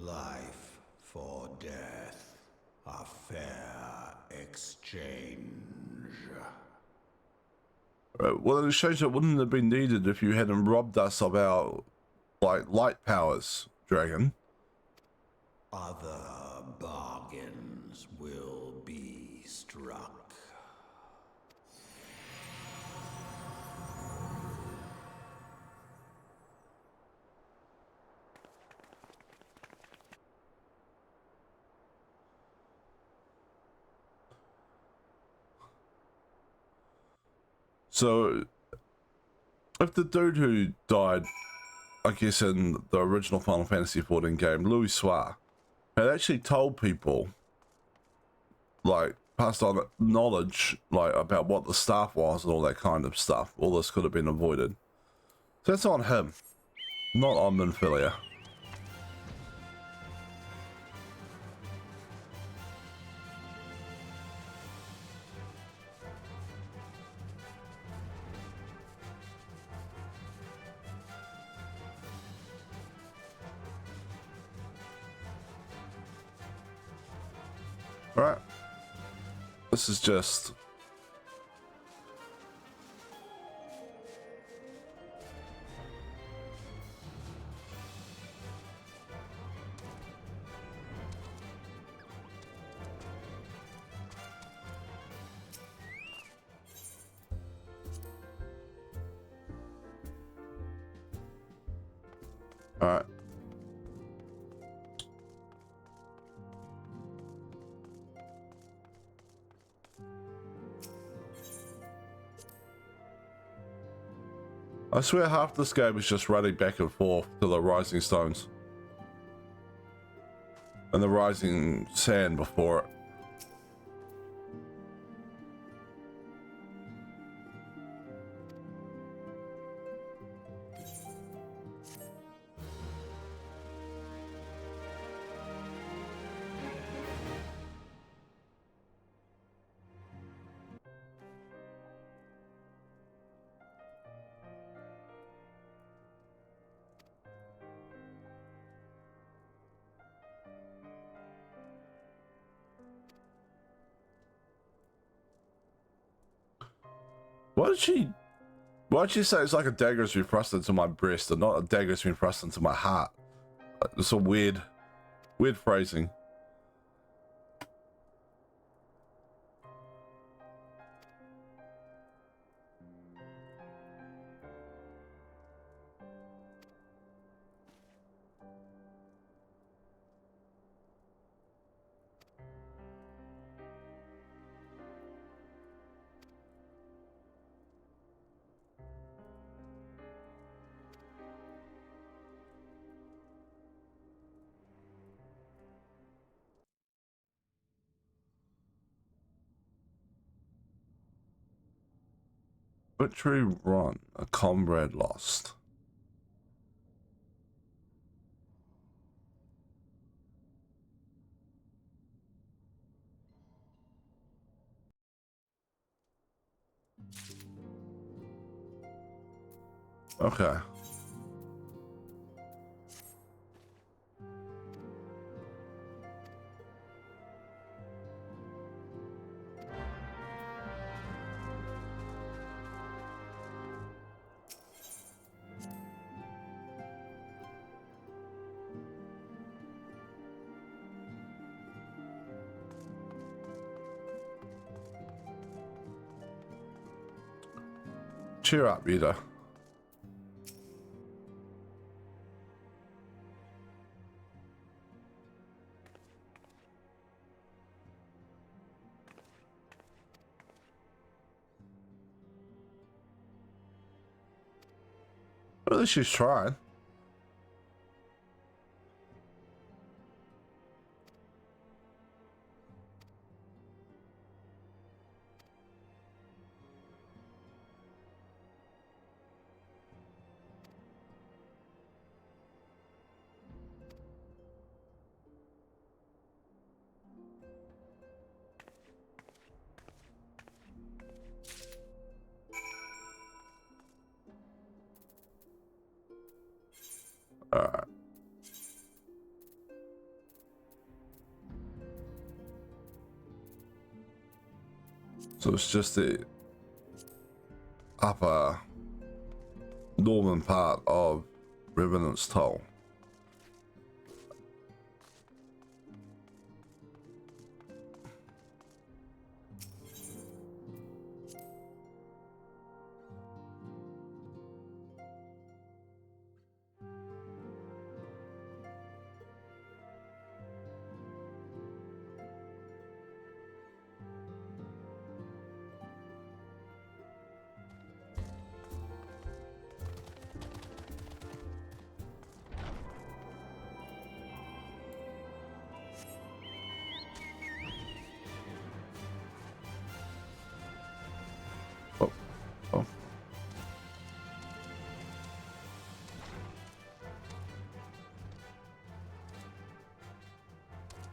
Life for death, a fair exchange. Well, it shows it wouldn't have been needed if you hadn't robbed us of our, like, light powers, dragon. Other bargains will be struck. So, if the dude who died, I guess in the original Final Fantasy XIV game, Louis Soir, had actually told people, like, passed on knowledge, like, about what the staff was and all that kind of stuff, all this could have been avoided. So that's on him, not on Minfilia. Right. This is just... Alright. I swear half this game is just running back and forth to the rising stones. And the rising sand before it. Why did she say it's like a dagger has been thrust into my breast and not a dagger has been thrust into my heart? It's a weird phrasing. Victory run, a comrade lost. Okay. Cheer up, Ida. At least she's trying. Alright. So it's just the... upper northern part of Revenant's Toll.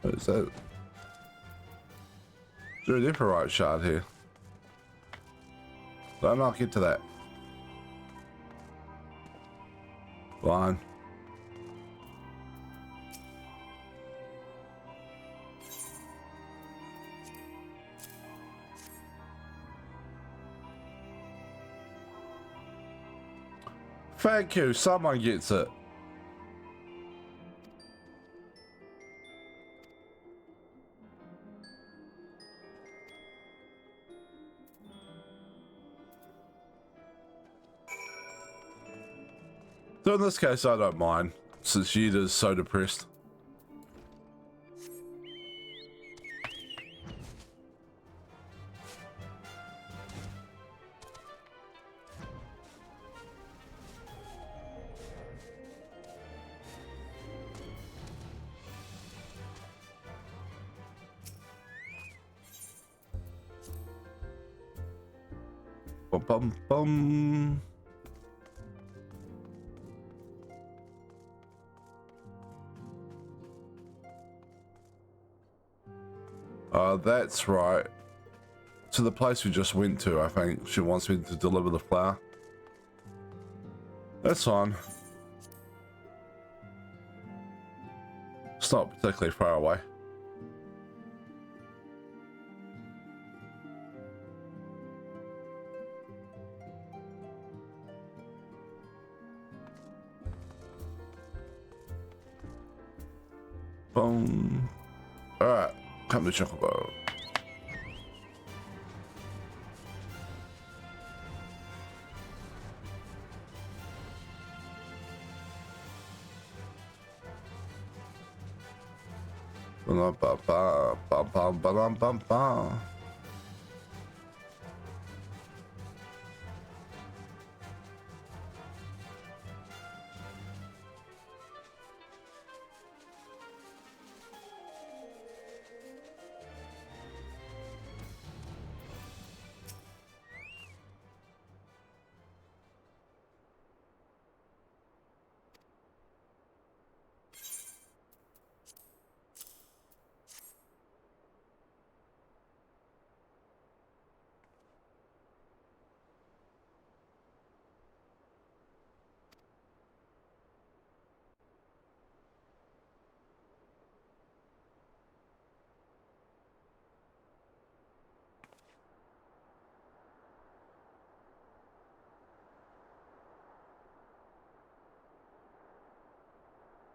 Is that? Is there a different right shot here? Did I not get to that? Fine. Thank you, someone gets it. So in this case, I don't mind, since Yita's so depressed. Bum bum bum. That's right. To the place we just went to, I think. She wants me to deliver the flower. That's fine. It's not particularly far away. Boom. Alright, come to Chocobo. Ba-ba-ba-ba-ba-ba-ba-ba.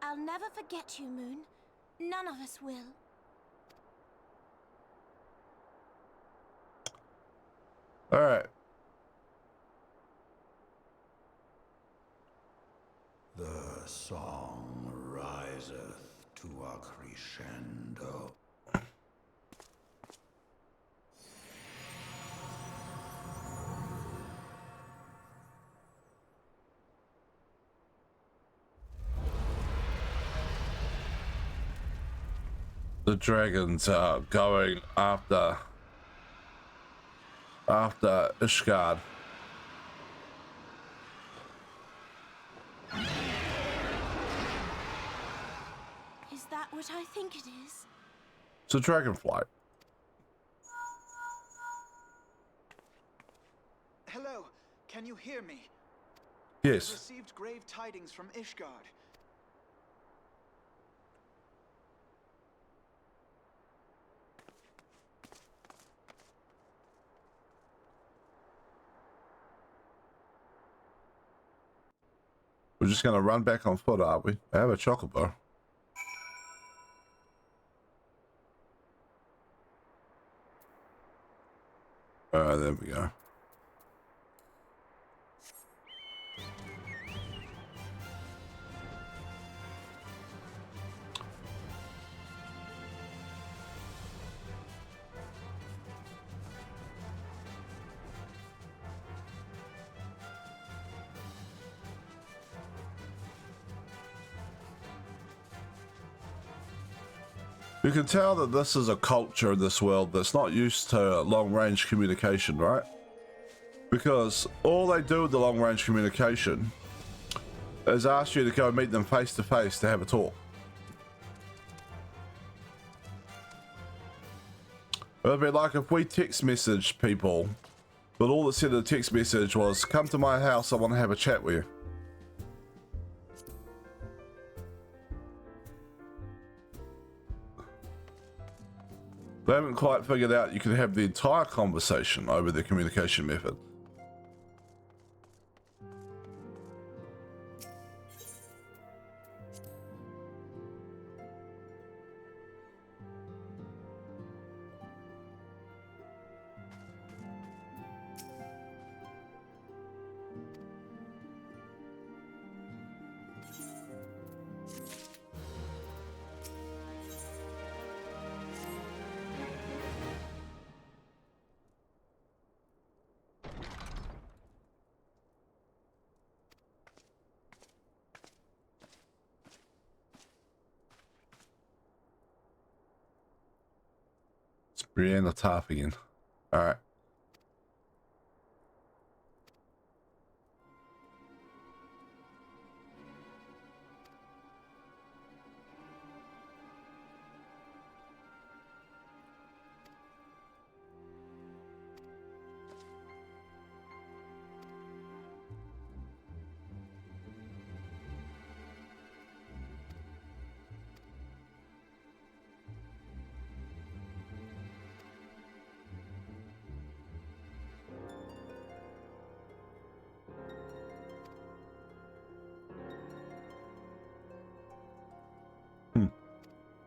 I'll never forget you, Moon. None of us will. All right. The song riseth to a crescendo. The dragons are going after Ishgard. Is that what I think it is? It's a dragonflight. Hello, can you hear me? Yes. I've received grave tidings from Ishgard. We're just gonna run back on foot, are we? I have a chocobo. Alright, there we go. You can tell that this is a culture in this world that's not used to long-range communication, right? Because all they do with the long-range communication is ask you to go meet them face-to-face to have a talk. It'd be like if we text message people, but all that said in the text message was, come to my house, I want to have a chat with you. They haven't quite figured out you can have the entire conversation over the communication method. Brienne the top again. Alright.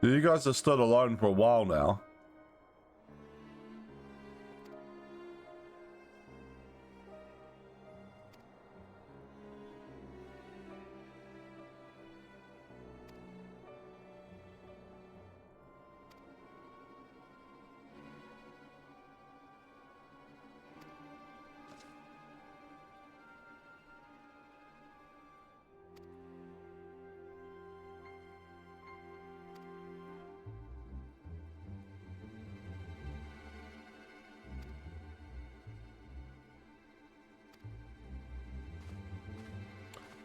You guys have stood alone for a while now.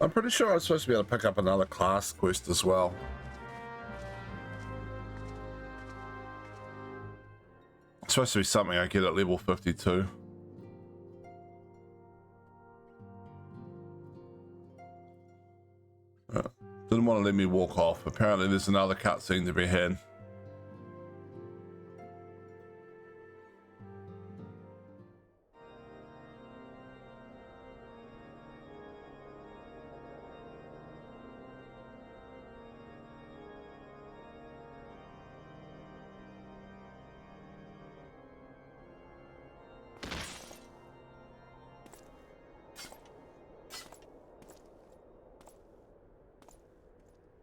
I'm pretty sure I'm supposed to be able to pick up another class quest as well. It's supposed to be something I get at level 52. Didn't want to let me walk off. Apparently there's another cutscene to be had.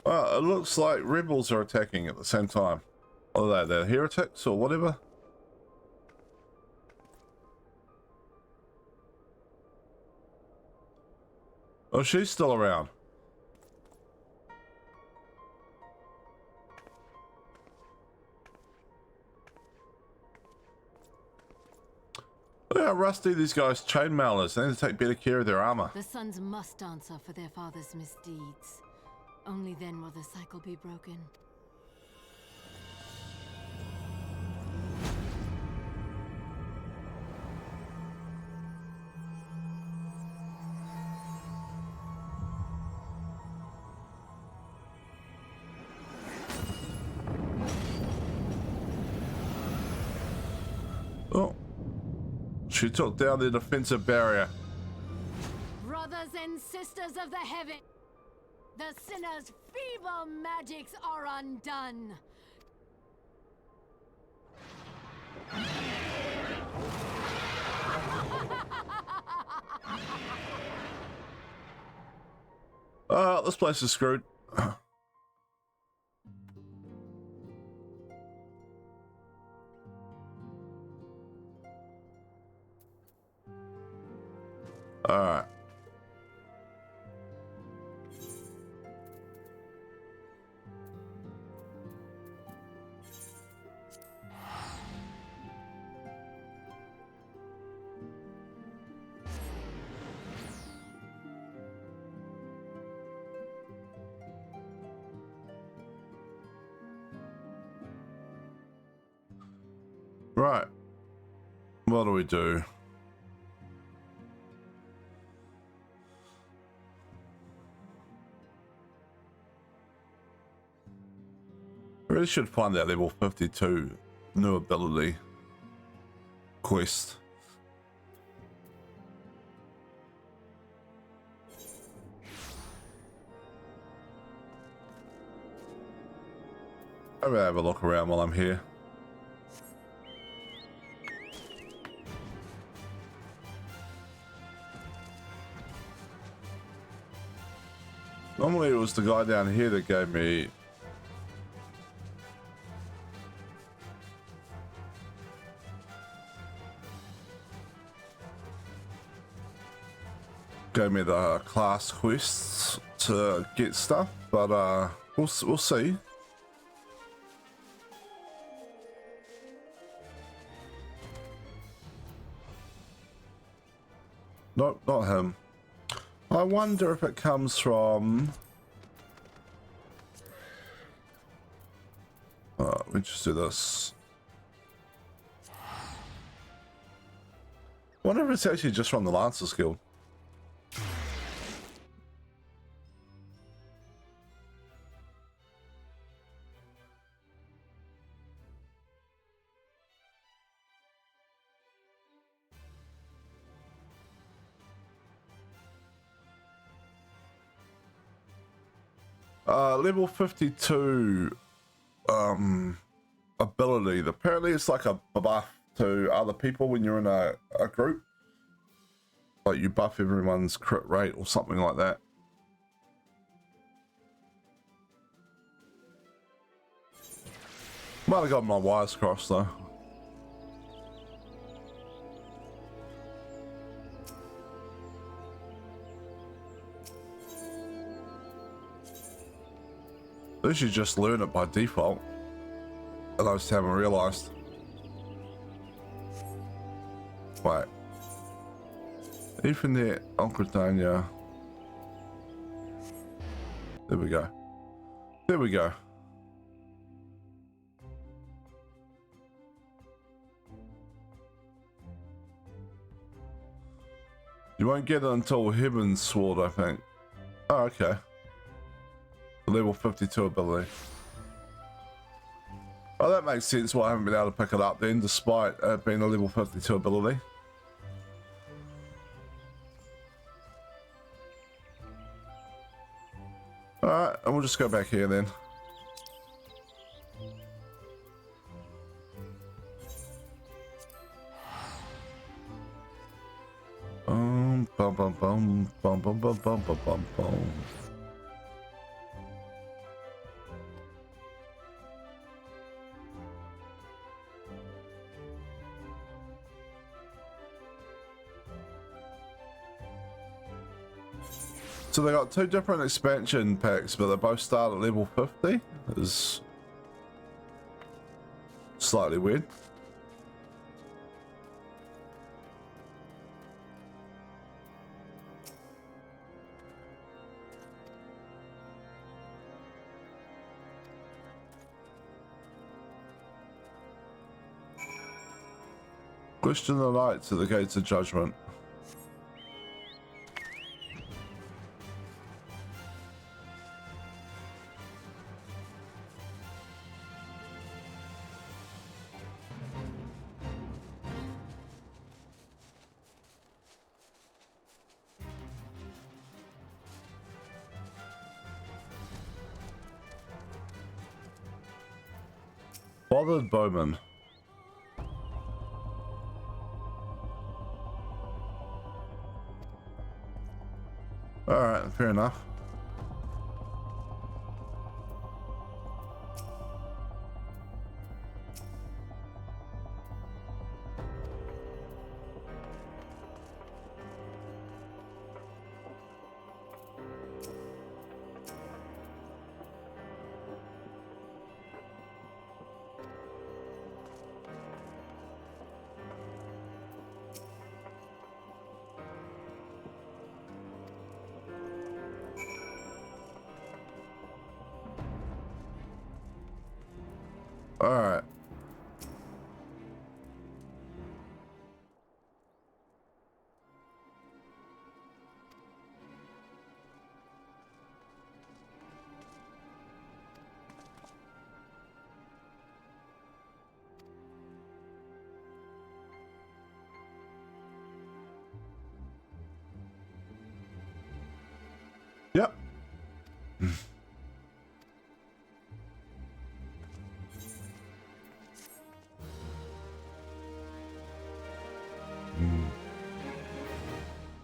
Well, it looks like rebels are attacking at the same time. What are they? They're heretics or whatever? Oh, she's still around. Look how rusty these guys' chainmail is. They need to take better care of their armor. The sons must answer for their father's misdeeds. Only then will the cycle be broken. Oh. She took down the defensive barrier. Brothers and sisters of the heaven. The sinner's feeble magics are undone. This place is screwed. Alright. Right. What do we do? Really should find that level 52 new ability quest. I'm gonna have a look around while I'm here. Normally it was the guy down here that gave me the class quests to get stuff, but we'll see. Nope, not him. I wonder if it comes from... let me just do this. I wonder if it's actually just from the Lancer's Guild. Level 52 ability. Apparently it's like a buff to other people when you're in a group. Like you buff everyone's crit rate or something like that. Might have got my wires crossed though. They should just learn it by default. And I just haven't realized. Wait. Even there, Oncretania. There we go. There we go. You won't get it until Heaven's Sword, I think. Oh, okay. Level 52 ability. Oh, that makes sense why I haven't been able to pick it up then, despite it being a level 52 ability. Alright, and we'll just go back here then. Bum bum bum bum bum bum bum bum bum bum. So they got two different expansion packs, but they both start at level 50. Is slightly weird. Question the Knights at the Gates of Judgment. Bothered Bowman. Alright, fair enough. Alright. Yep.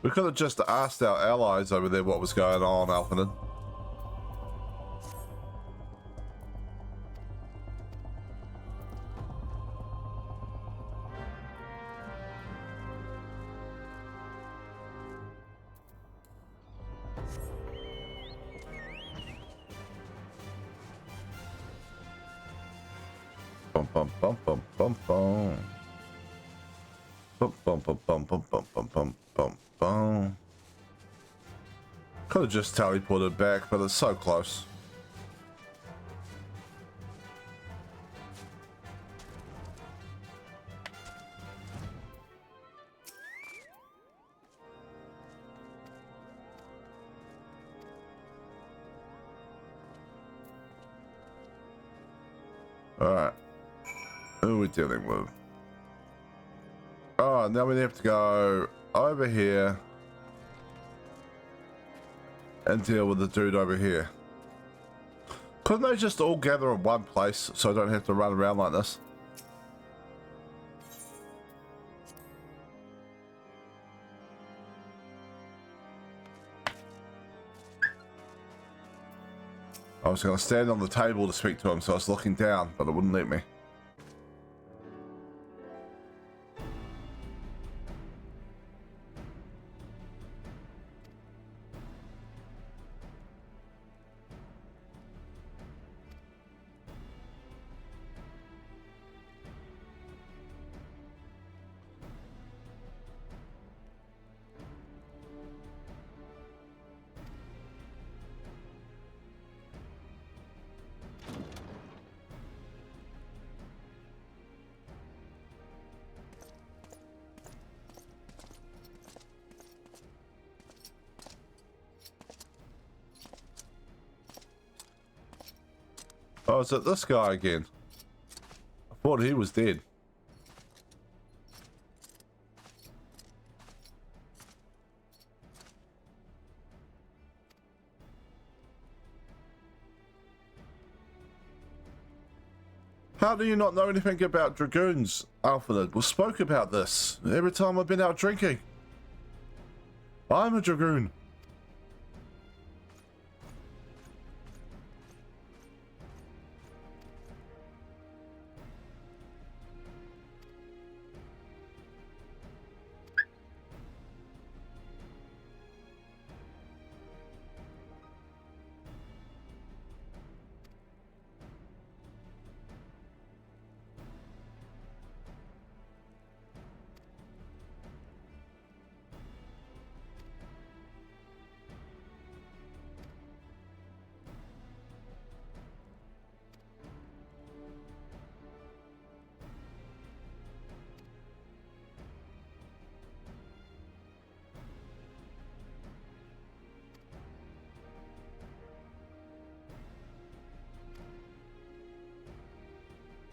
We could have just asked our allies over there what was going on, Alphanin. Bum bum bum bum bum bum. Bum bum bum bum bum bum bum bum bum bum. Could have just teleported back, but it's so close. Alright. Who are we dealing with? Oh, now we have to go over here and deal with the dude over here. Couldn't they just all gather in one place so I don't have to run around like this? I was going to stand on the table to speak to him, so I was looking down, but it wouldn't let me. Oh, is it this guy again? I thought he was dead. How do you not know anything about dragoons, Alphanid? We spoke about this every time I've been out drinking. I'm a dragoon.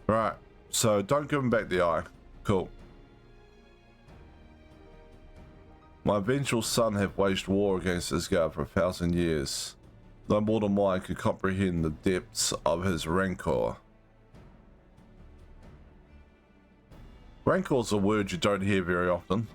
Right, so don't give him back the eye. Cool. My vengeful son have waged war against Asgard for 1,000 years. No mortal mind could comprehend the depths of his rancor. Rancor's a word you don't hear very often.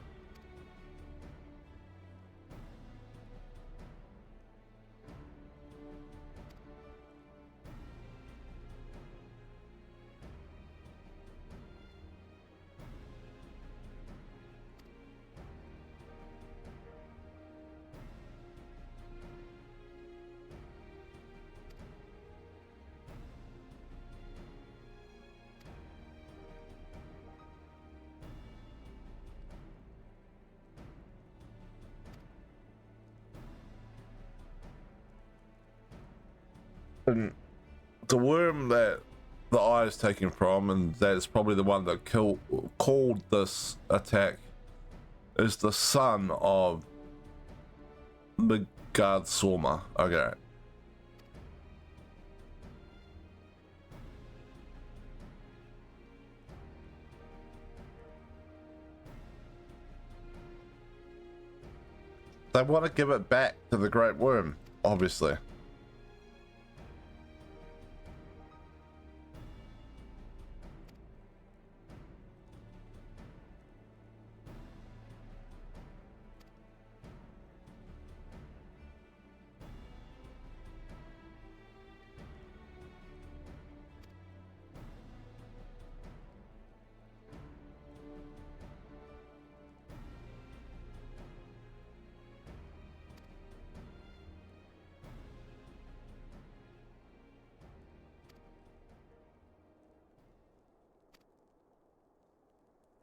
And the worm that the eye is taken from, and that's probably the one that called this attack, is the son of Midgard Sorma. Okay. They want to give it back to the Great Worm, obviously.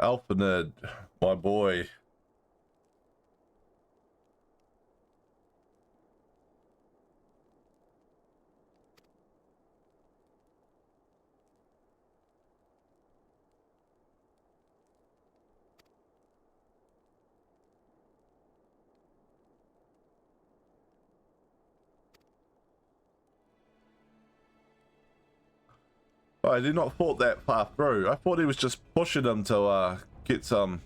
Alphanid, my boy. I did not thought that far through. I thought he was just pushing him to get some.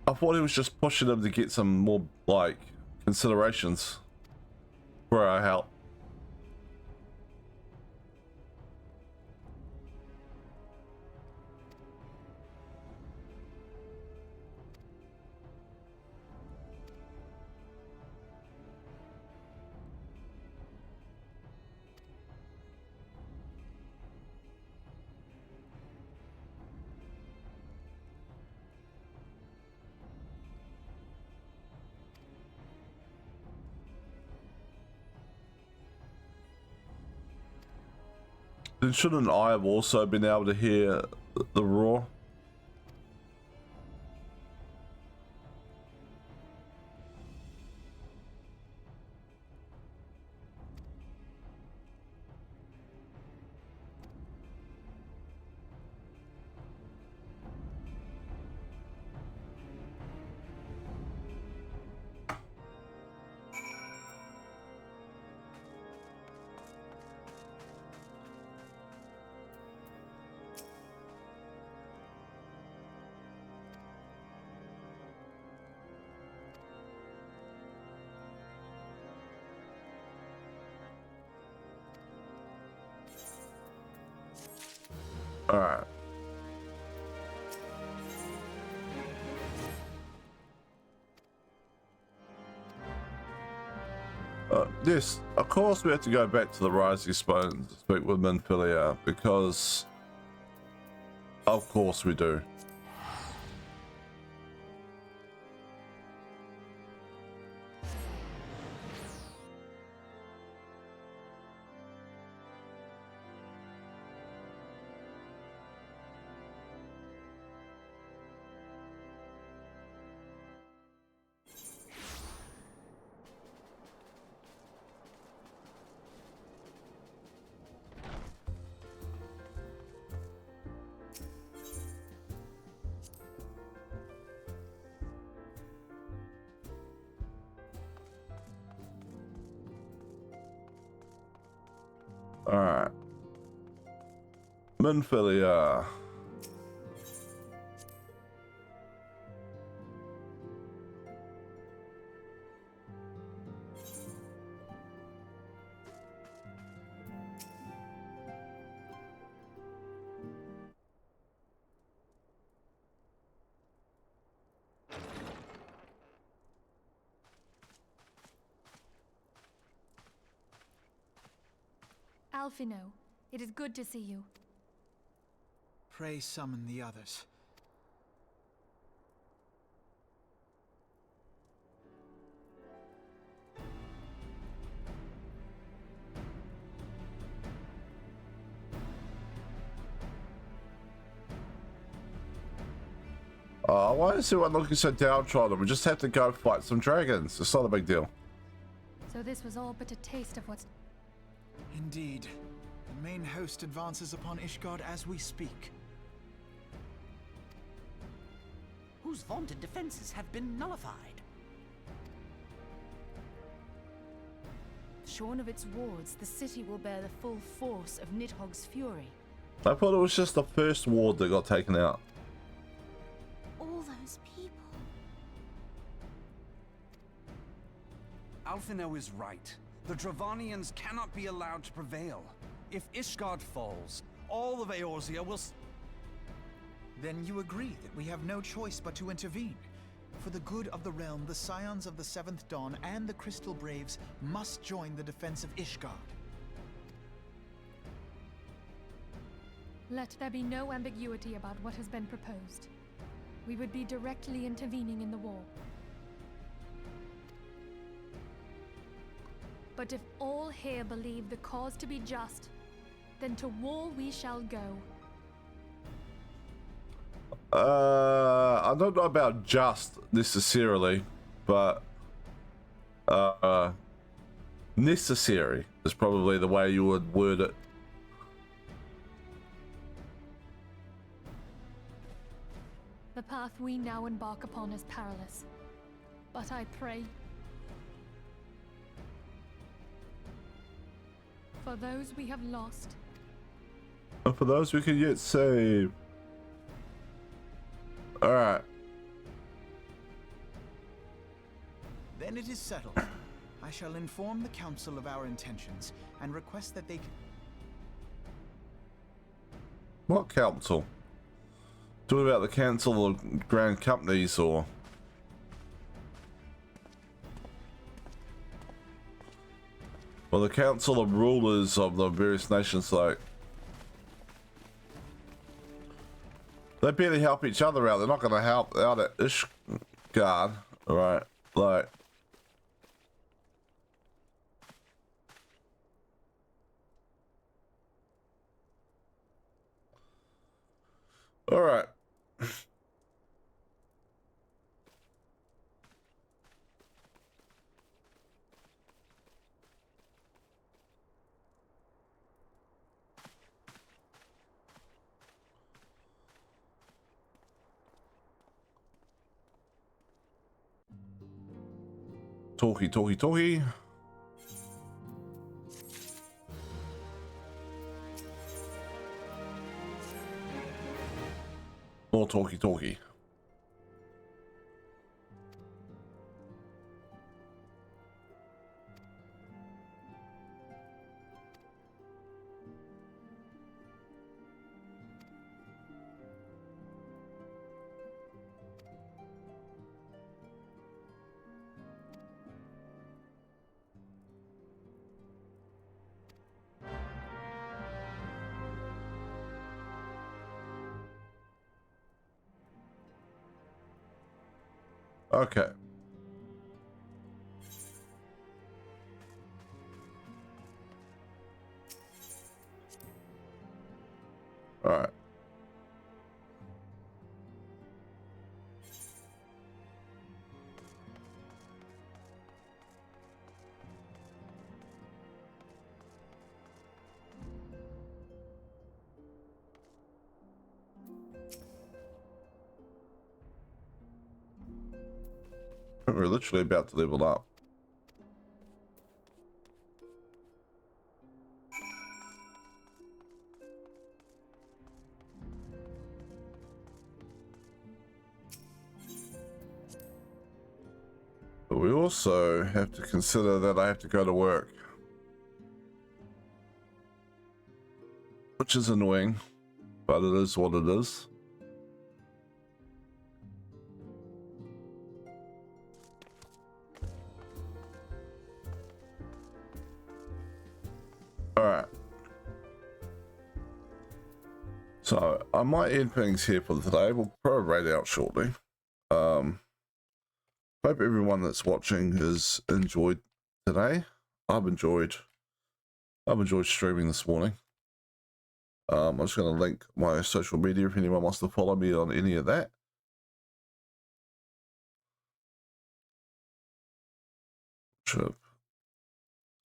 I thought he was just pushing him to get some more like considerations for our help. Then shouldn't I have also been able to hear the roar? All right. Yes, of course we have to go back to the Rising Stone to speak with Minfilia, because of course we do. Alright. Minfilia. Alphino, it is good to see you. Pray summon the others. Why is everyone looking so downtrodden? We just have to go fight some dragons. It's not a big deal. So this was all but a taste of what's... Indeed. The main host advances upon Ishgard as we speak. Whose vaunted defenses have been nullified. Shorn of its wards, the city will bear the full force of Nidhogg's fury. I thought it was just the first ward that got taken out. All those people. Alphino is right. The Dravanians cannot be allowed to prevail. If Ishgard falls, all of Eorzea will... Then you agree that we have no choice but to intervene. For the good of the realm, the Scions of the Seventh Dawn and the Crystal Braves must join the defense of Ishgard. Let there be no ambiguity about what has been proposed. We would be directly intervening in the war. But if all here believe the cause to be just, then to war we shall go. I don't know about just necessarily, but necessary is probably the way you would word it. The path we now embark upon is perilous, but I pray for those we have lost, and for those we can yet save. All right. Then it is settled. I shall inform the council of our intentions and request that they can... What council? Talking about the council of grand companies or... Well, the council of rulers of the various nations, like... They barely help each other out. They're not going to help out at Ishgard, right? Like... Alright. Talkie. More talkie. Okay. All right. We're literally about to level up. But we also have to consider that I have to go to work. Which is annoying, but it is what it is. Alright. So I might end things here for today. We'll throw a raid out shortly. Hope everyone that's watching has enjoyed today. I've enjoyed streaming this morning. I'm just going to link my social media if anyone wants to follow me on any of that.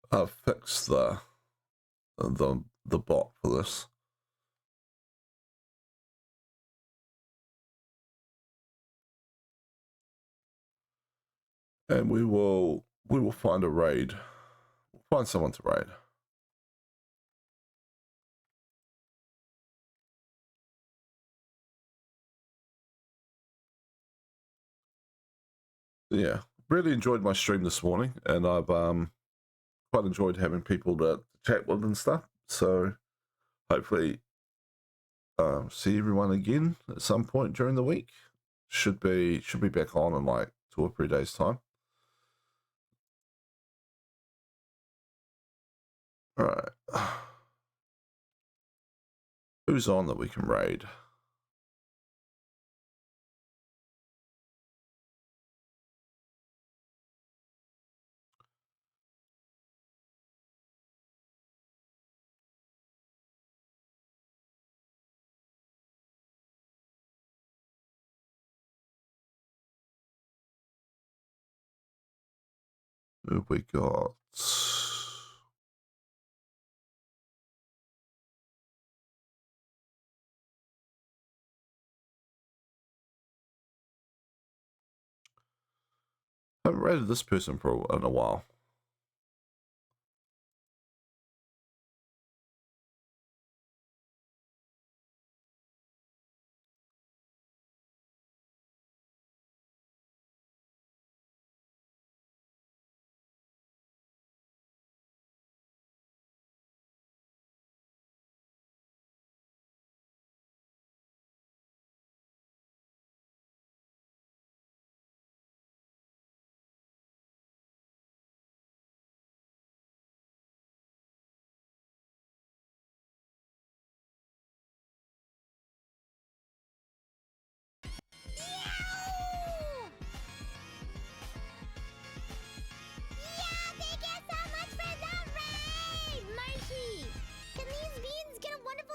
I've fixed the bot for this. And we will find a raid. We'll find someone to raid. Yeah, really enjoyed my stream this morning, and I've quite enjoyed having people to chat with and stuff. So hopefully see everyone again at some point during the week. Should be back on in like 2 or 3 days time. All right. Who's on that we can raid? Who have we got? I haven't rated this person in a while.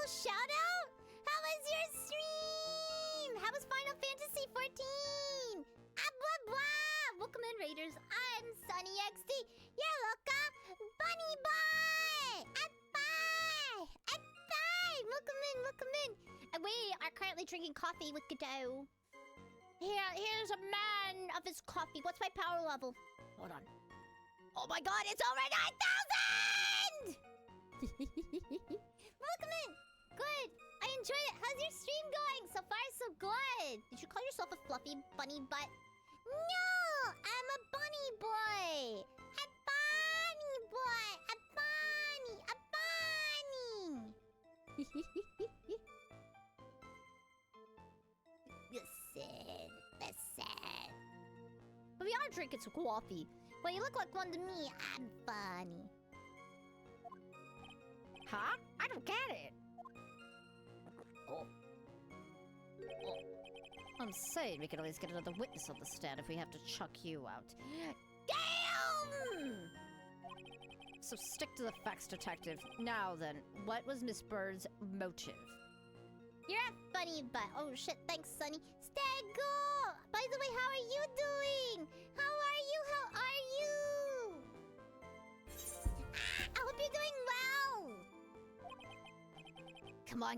Shout out? How was your stream? How was Final Fantasy 14? Ah, blah, blah. Welcome in, Raiders. I'm Sunny XD. You're welcome. Bunny Boy. Bye. Bye. Welcome in, welcome in. And we are currently drinking coffee with Godot. Here's a man of his coffee. What's my power level? Hold on. Oh my god, it's over 9,000! Welcome in. Good. I enjoy it. How's your stream going? So far, so good. Did you call yourself a fluffy bunny butt? No, I'm a bunny boy. A bunny boy. A bunny. A bunny. Listen. But we are drinking some coffee. Well, you look like one to me. I'm funny. Huh? I don't get it. Oh. I'm saying we could always get another witness on the stand if we have to chuck you out. Damn! So stick to the facts, detective. Now then, what was Miss Bird's motive? You're a funny butt. Oh shit, thanks, Sunny. Stego! By the way, how are you doing? How are you? How are you? I hope you're doing well! Come on.